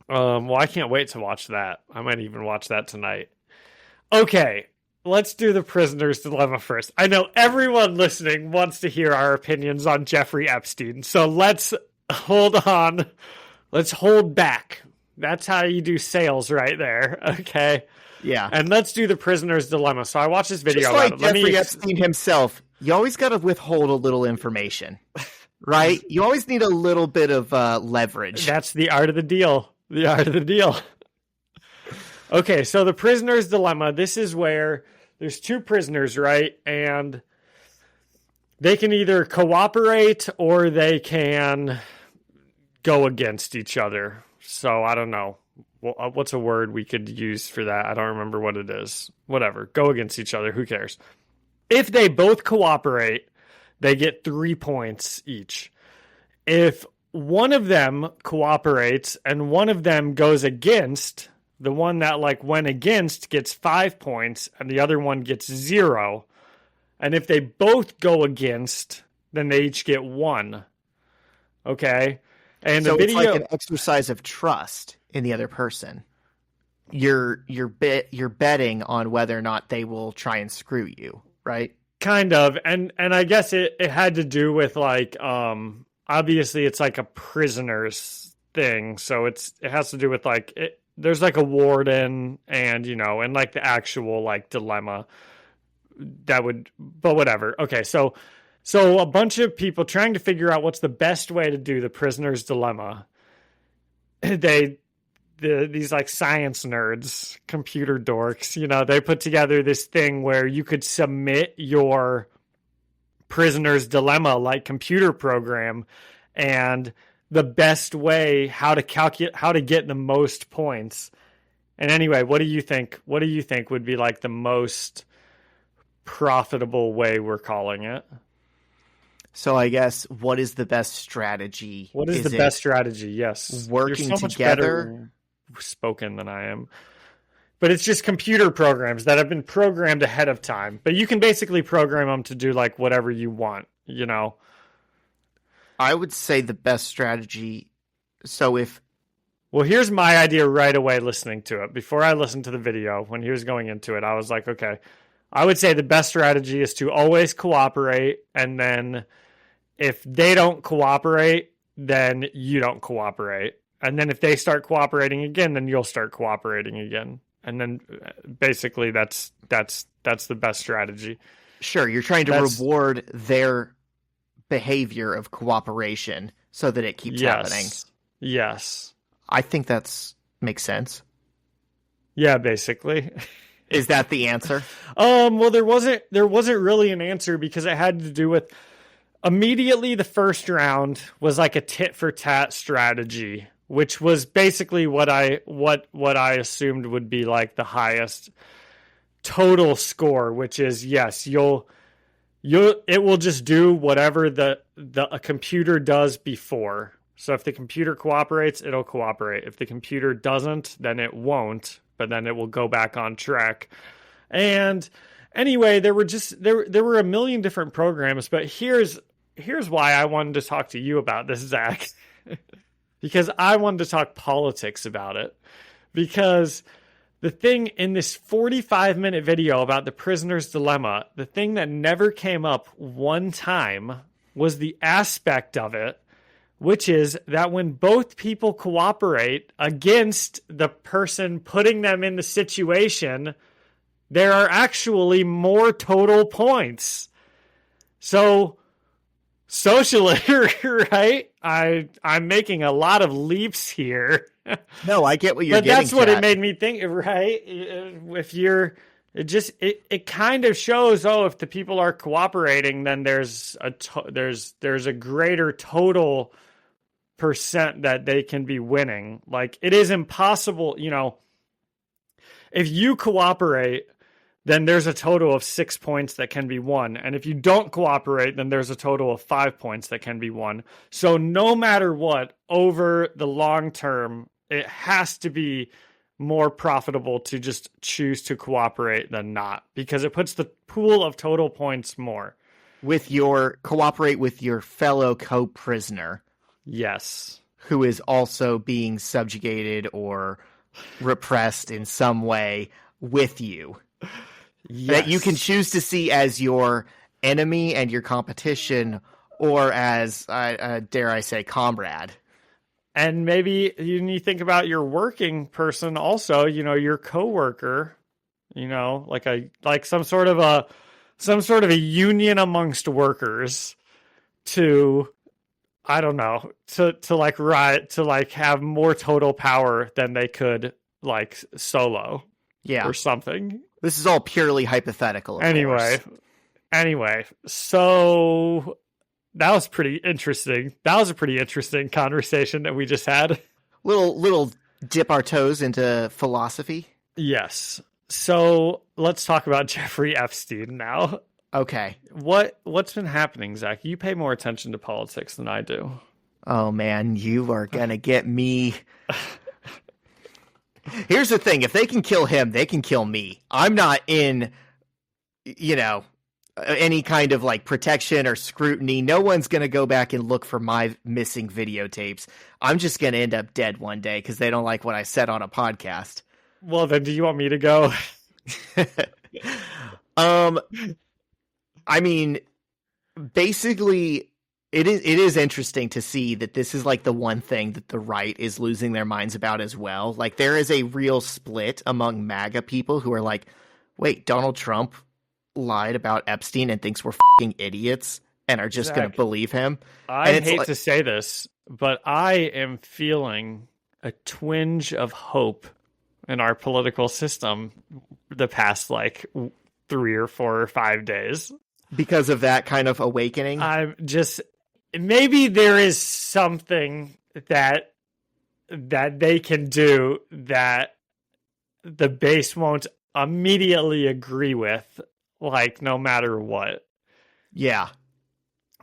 Well, I can't wait to watch that. I might even watch that tonight. Okay, let's do The Prisoner's Dilemma first. I know everyone listening wants to hear our opinions on Jeffrey Epstein, so let's hold on. Let's hold back. That's how you do sales right there, okay? Yeah. And let's do The Prisoner's Dilemma. So I watched this video Just about like it. Jeffrey Epstein himself, you always got to withhold a little information, right? You always need a little bit of leverage. That's the art of the deal. The art of the deal. Okay, so The Prisoner's Dilemma, this is where there's 2 prisoners, right? And they can either cooperate or they can go against each other. So I don't know. What's a word we could use for that? I don't remember what it is. Whatever. Go against each other. Who cares? If they both cooperate, they get 3 points each. If one of them cooperates and one of them goes against, the one that went against gets 5 points and the other one gets 0. And if they both go against, then they each get 1. Okay? And so the video, it's like an exercise of trust in the other person. You're betting on whether or not they will try and screw you, right? kind of. And I guess it had to do with obviously it's like a prisoner's thing. So it has to do with there's a warden and, and the actual dilemma but whatever. Okay. So a bunch of people trying to figure out what's the best way to do the prisoner's dilemma. These science nerds, computer dorks, they put together this thing where you could submit your prisoner's dilemma computer program and the best way how to get the most points. And anyway, what do you think would be the most profitable way we're calling it? So I guess what is the best strategy? What is the best strategy? Yes. Working You're so much together. better spoken than I am. But it's just computer programs that have been programmed ahead of time. But you can basically program them to do whatever you want, I would say the best strategy. Well, here's my idea right away listening to it. Before I listened to the video, when he was going into it, I was like, okay, I would say the best strategy is to always cooperate. And then if they don't cooperate, then you don't cooperate. And then if they start cooperating again, then you'll start cooperating again. And then basically that's the best strategy. Sure, you're trying to reward their behavior of cooperation so that it keeps happening. Yes. I think makes sense. Yeah, basically. Is that the answer? Well, there wasn't really an answer because it had to do with immediately the first round was like a tit for tat strategy, which was basically what I assumed would be like the highest total score, which is yes, it will just do whatever a computer does before. So if the computer cooperates, it'll cooperate. If the computer doesn't, then it won't, but then it will go back on track. And anyway, there were a million different programs, but here's why I wanted to talk to you about this, Zach. Because I wanted to talk politics about it. Because the thing in this 45-minute video about the prisoner's dilemma, the thing that never came up one time was the aspect of it, which is that when both people cooperate against the person putting them in the situation, there are actually more total points. So socially, right? I'm making a lot of leaps here. No, I get what you're getting. But that's what it made me think, right? It kind of shows, if the people are cooperating, then there's a greater total percent that they can be winning. Like, it is impossible, if you cooperate, then there's a total of 6 points that can be won. And if you don't cooperate, then there's a total of 5 points that can be won. So no matter what, over the long term, it has to be more profitable to just choose to cooperate than not, because it puts the pool of total points more. Cooperate with your fellow co-prisoner. Yes. Who is also being subjugated or repressed in some way with you. Yes. That you can choose to see as your enemy and your competition, or as, dare I say, comrade. And maybe you think about your working person also, your coworker, like some sort of a union amongst workers to, I don't know, to have more total power than they could like solo. Yeah. Or something. This is all purely hypothetical. Anyway, so that was pretty interesting. That was a pretty interesting conversation that we just had. Little dip our toes into philosophy. Yes. So let's talk about Jeffrey Epstein now. Okay. What's been happening, Zach? You pay more attention to politics than I do. Oh man, you are gonna get me. Here's the thing. If they can kill him, they can kill me. I'm not in, any kind of like protection or scrutiny. No one's going to go back and look for my missing videotapes. I'm just going to end up dead one day because they don't like what I said on a podcast. Well, then do you want me to go? I mean, basically, it is interesting to see that this is like the one thing that the right is losing their minds about as well. Like, there is a real split among MAGA people who are like, wait, Donald Trump lied about Epstein and thinks we're fucking idiots and are just going to believe him. I hate to say this, but I am feeling a twinge of hope in our political system the past 3 or 4 or 5 days. Because of that kind of awakening? I'm just... Maybe there is something that they can do that the base won't immediately agree with, no matter what. Yeah.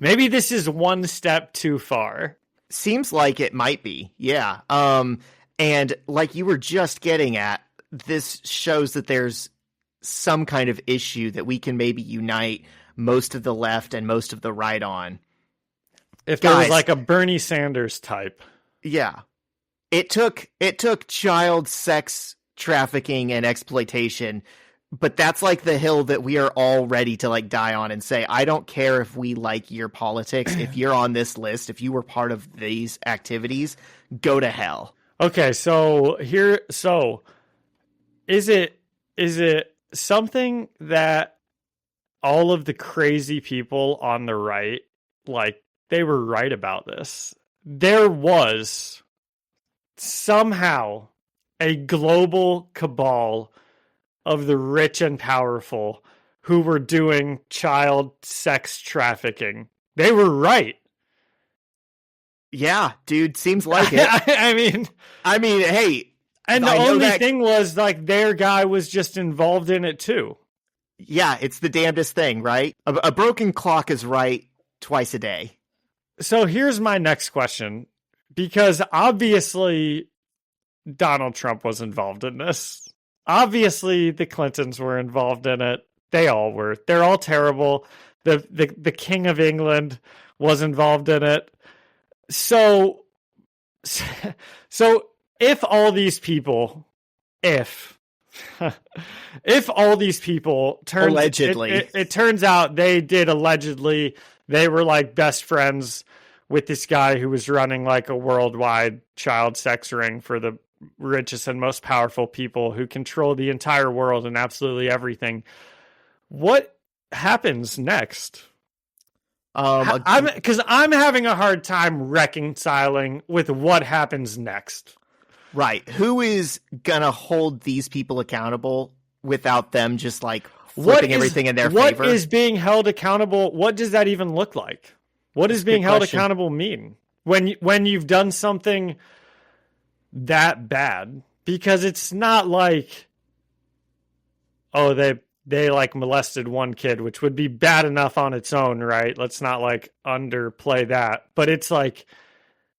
Maybe this is one step too far. Seems like it might be, yeah. And like you were just getting at, this shows that there's some kind of issue that we can maybe unite most of the left and most of the right on. If there was like a Bernie Sanders type. Yeah. It took child sex trafficking and exploitation But that's like the hill that we are all ready to like die on and say, I don't care if we like your politics. If you're on this list, if you were part of these activities, go to hell. Okay, so is it something that all of the crazy people on the right, like, they were right about this? There was somehow a global cabal of the rich and powerful who were doing child sex trafficking. They were right. Yeah, dude, seems like it. I mean, hey. And the only thing was, like, their guy was just involved in it too. Yeah, it's the damnedest thing, right? A broken clock is right twice a day. So here's my next question, because obviously Donald Trump was involved in this. Obviously the Clintons were involved in it. They all were. They're all terrible. The King of England was involved in it. So if all these people, if all these people allegedly, it turns out they did allegedly, they were like best friends with this guy who was running like a worldwide child sex ring for the richest and most powerful people who control the entire world and absolutely everything. What happens next? Because I'm having a hard time reconciling with what happens next. Right. Who is gonna hold these people accountable without them just like flipping everything in their favor? What is being held accountable? What does that even look like? What does being held accountable mean when you've done something that bad? Because it's not like, oh, they like molested one kid, which would be bad enough on its own, right? Let's not like underplay that. But it's like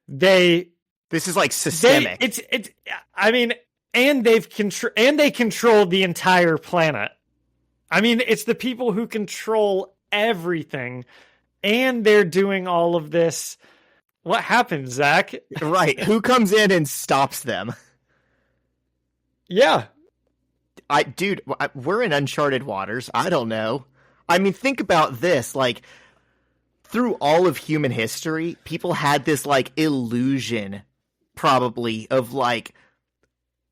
this is like systemic. And they control the entire planet. I mean, it's the people who control everything, and they're doing all of this. What happens, Zach? Right. Who comes in and stops them? Yeah. We're in uncharted waters. I don't know. I mean, think about this. Like, through all of human history, people had this, like, illusion, probably, of, like,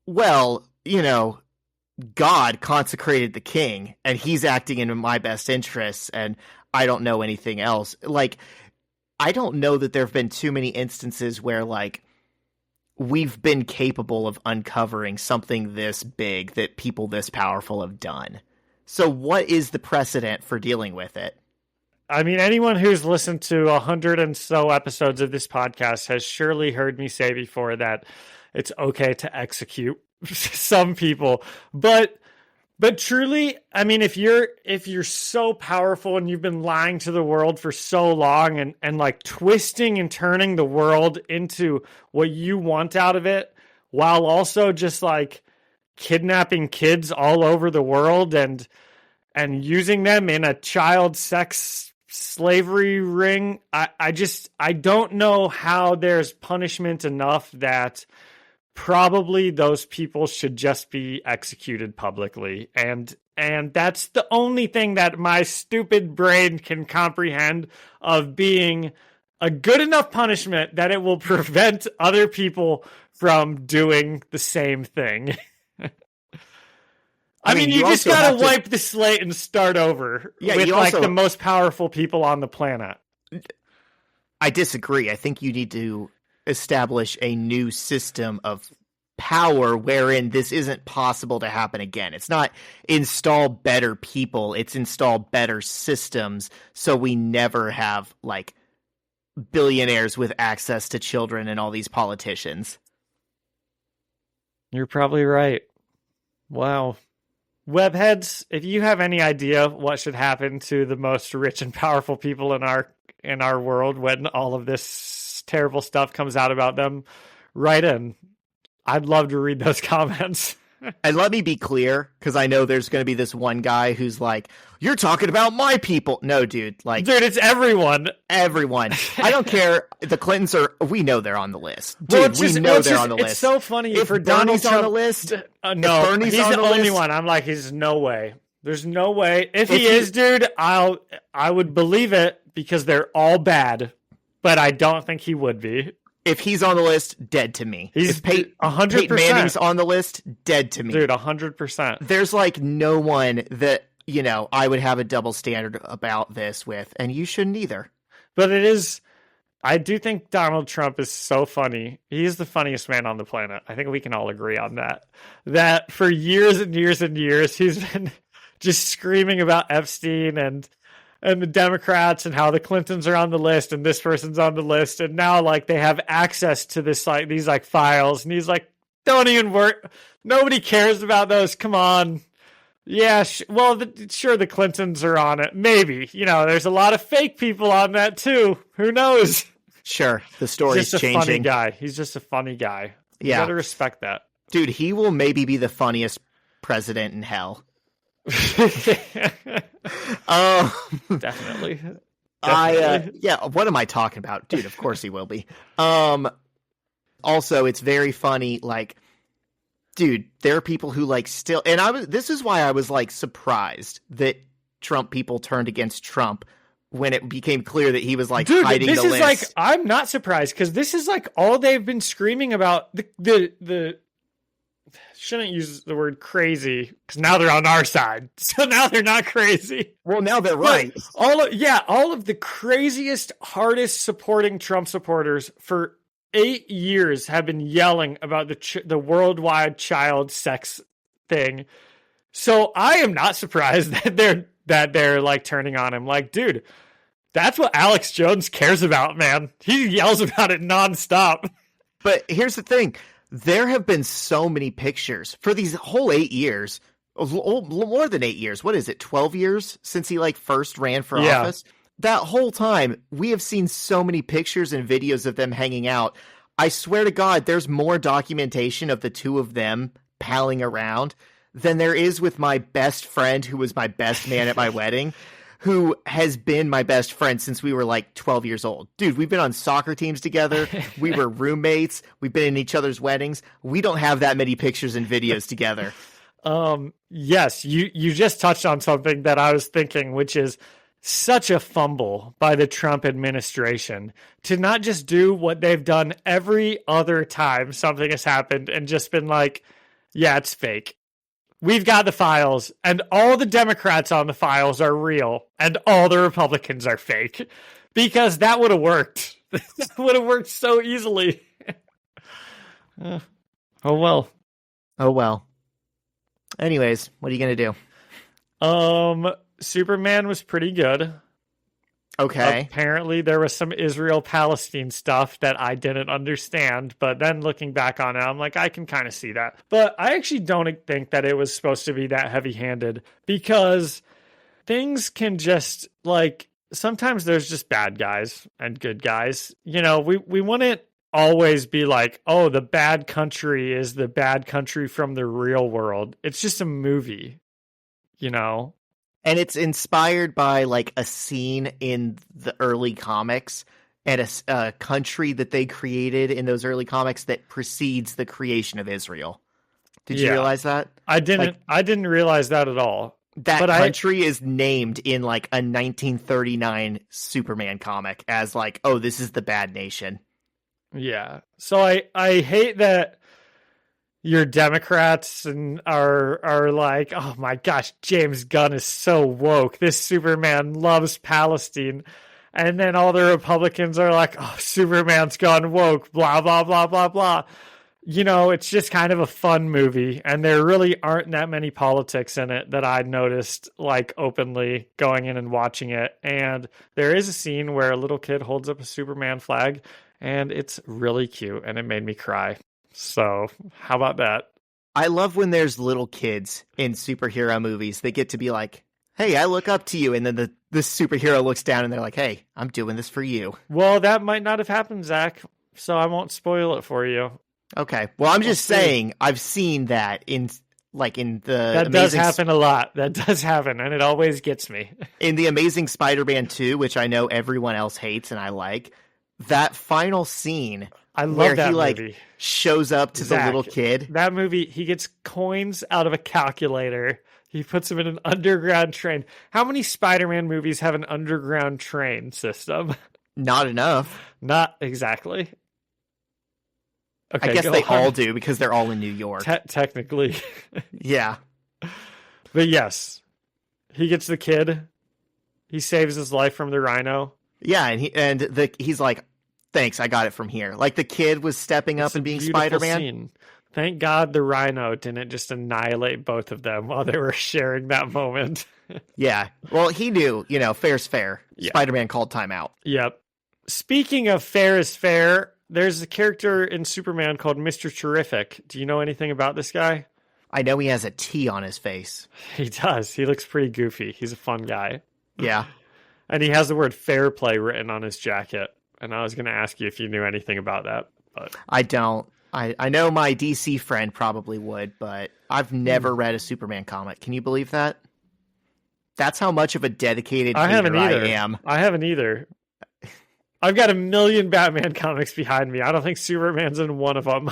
well, you know, God consecrated the king, and he's acting in my best interests, and I don't know anything else. Like, I don't know that there have been too many instances where, like, we've been capable of uncovering something this big that people this powerful have done. So what is the precedent for dealing with it? I mean, anyone who's listened to 100 and so episodes of this podcast has surely heard me say before that it's okay to execute some people. But truly, I mean, if you're so powerful and you've been lying to the world for so long and like twisting and turning the world into what you want out of it, while also just like kidnapping kids all over the world and using them in a child sex slavery ring, I don't know how there's punishment enough that probably those people should just be executed publicly. And that's the only thing that my stupid brain can comprehend of being a good enough punishment that it will prevent other people from doing the same thing. I mean, you just gotta wipe the slate and start over with like the most powerful people on the planet. I disagree. I think you need to establish a new system of power wherein this isn't possible to happen again. It's not install better people, it's install better systems so we never have like billionaires with access to children and all these politicians. You're probably right. Wow. Webheads, if you have any idea what should happen to the most rich and powerful people in our world when all of this terrible stuff comes out about them, write in. I'd love to read those comments. And let me be clear, because I know there's going to be this one guy who's like, you're talking about my people. No, dude. Like, dude, it's everyone. Everyone. I don't care. The Clintons we know they're on the list. Dude, we know they're on the list. It's so funny. If for Donald Bernie's Trump, on the list, no, Bernie's he's on the the only list, one. I'm like, there's no way. There's no way. If he is, dude, I would believe it because they're all bad, but I don't think he would be. If he's on the list, dead to me. He's 100%. Peyton Manning's on the list, dead to me. Dude, 100%. There's like no one that, I would have a double standard about this with, and you shouldn't either. But I do think Donald Trump is so funny. He is the funniest man on the planet. I think we can all agree on that. That for years and years and years, he's been just screaming about Epstein and the Democrats and how the Clintons are on the list and this person's on the list. And now like they have access to these files. And he's like, don't even work. Nobody cares about those. Come on. Yeah. Sure. The Clintons are on it. Maybe, there's a lot of fake people on that too. Who knows? Sure. The story's changing. He's just a funny guy. He's just a funny guy. You gotta respect that. Dude, he will maybe be the funniest president in hell. Definitely. What am I talking about? Dude, of course he will be. Also, it's very funny, like, dude, there are people who like still, and this is why I was like surprised that Trump people turned against Trump when it became clear that he was like hiding the list. This is like, I'm not surprised because this is like all they've been screaming about. The shouldn't use the word crazy because now they're on our side. So now they're not crazy. Well, now they're right. All of the craziest, hardest supporting Trump supporters for 8 years have been yelling about the worldwide child sex thing. So I am not surprised that they're like turning on him. Like, dude, that's what Alex Jones cares about, man. He yells about it nonstop. But here's the thing. There have been so many pictures for these whole 8 years, more than 8 years. What is it? 12 years since he like first ran for office. That whole time we have seen so many pictures and videos of them hanging out. I swear to God, there's more documentation of the two of them palling around than there is with my best friend who was my best man at my wedding, who has been my best friend since we were like 12 years old. Dude, we've been on soccer teams together. We were roommates. We've been in each other's weddings. We don't have that many pictures and videos together. Yes, you just touched on something that I was thinking, which is such a fumble by the Trump administration to not just do what they've done every other time something has happened and just been like, yeah, it's fake. We've got the files, and all the Democrats on the files are real, and all the Republicans are fake. Because that would have worked. That would have worked so easily. Oh, well. Oh, well. Anyways, what are you going to do? Superman was pretty good. Okay. Apparently there was some Israel-Palestine stuff that I didn't understand, but then looking back on it, I'm like, I can kind of see that. But I actually don't think that it was supposed to be that heavy-handed because things can just, like, sometimes there's just bad guys and good guys. We wouldn't always be like, oh, the bad country is the bad country from the real world. It's just a movie, And it's inspired by like a scene in the early comics and a country that they created in those early comics that precedes the creation of Israel. Did you realize that? I didn't realize that at all. That country is named in like a 1939 Superman comic as like, oh, this is the bad nation. Yeah. So I hate that your Democrats and are like, oh my gosh, James Gunn is so woke. This Superman loves Palestine. And then all the Republicans are like, oh, Superman's gone woke, blah, blah, blah, blah, blah. It's just kind of a fun movie. And there really aren't that many politics in it that I noticed, like, openly going in and watching it. And there is a scene where a little kid holds up a Superman flag, and it's really cute, and it made me cry. So how about that? I love when there's little kids in superhero movies that get to be like, hey, I look up to you. And then the superhero looks down and they're like, hey, I'm doing this for you. Well, that might not have happened, Zach. So I won't spoil it for you. Okay. Well, I'm just saying I've seen that in Like in the That does happen a lot. That does happen, and it always gets me. In the Amazing Spider-Man 2, which I know everyone else hates and I like, that final scene I love where that he movie. shows up to the little kid. That movie, he gets coins out of a calculator. He puts them in an underground train. How many Spider-Man movies have an underground train system? Not enough. Not exactly. Okay, I guess they all do because they're all in New York. Technically. Yeah. But yes, he gets the kid. He saves his life from the rhino. Yeah, and he's like, thanks, I got it from here. Like the kid was stepping up and being Spider-Man. Scene. Thank God the rhino didn't just annihilate both of them while they were sharing that moment. Yeah. Well, he knew, fair's fair. Yeah. Spider-Man called timeout. Yep. Speaking of fair is fair, there's a character in Superman called Mr. Terrific. Do you know anything about this guy? I know he has a T on his face. He does. He looks pretty goofy. He's a fun guy. Yeah. And he has the word fair play written on his jacket. And I was going to ask you if you knew anything about that. But I don't. I know my DC friend probably would, but I've never read a Superman comic. Can you believe that? That's how much of a dedicated hater I am. I haven't either. I've got 1 million Batman comics behind me. I don't think Superman's in one of them.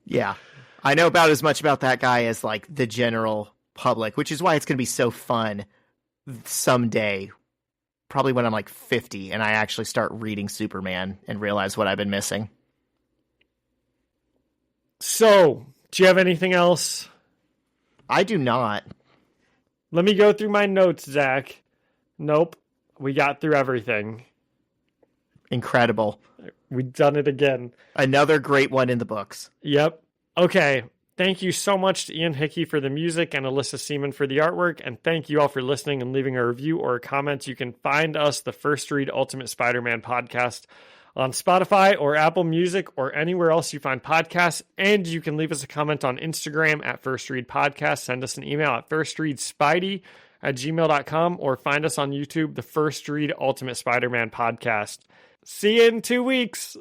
Yeah. I know about as much about that guy as like the general public, which is why it's going to be so fun someday, probably when I'm like 50 and I actually start reading Superman and realize what I've been missing. So, do you have anything else? I do not. Let me go through my notes, Zach. Nope. We got through everything. Incredible. We've done it again. Another great one in the books. Yep. Okay. Thank you so much to Ian Hickey for the music and Alyssa Seaman for the artwork. And thank you all for listening and leaving a review or a comment. You can find us, the First Read Ultimate Spider-Man podcast, on Spotify or Apple Music or anywhere else you find podcasts. And you can leave us a comment on Instagram at First Read Podcast. Send us an email at firstreadspidey@gmail.com or find us on YouTube, the First Read Ultimate Spider-Man podcast. See you in 2 weeks.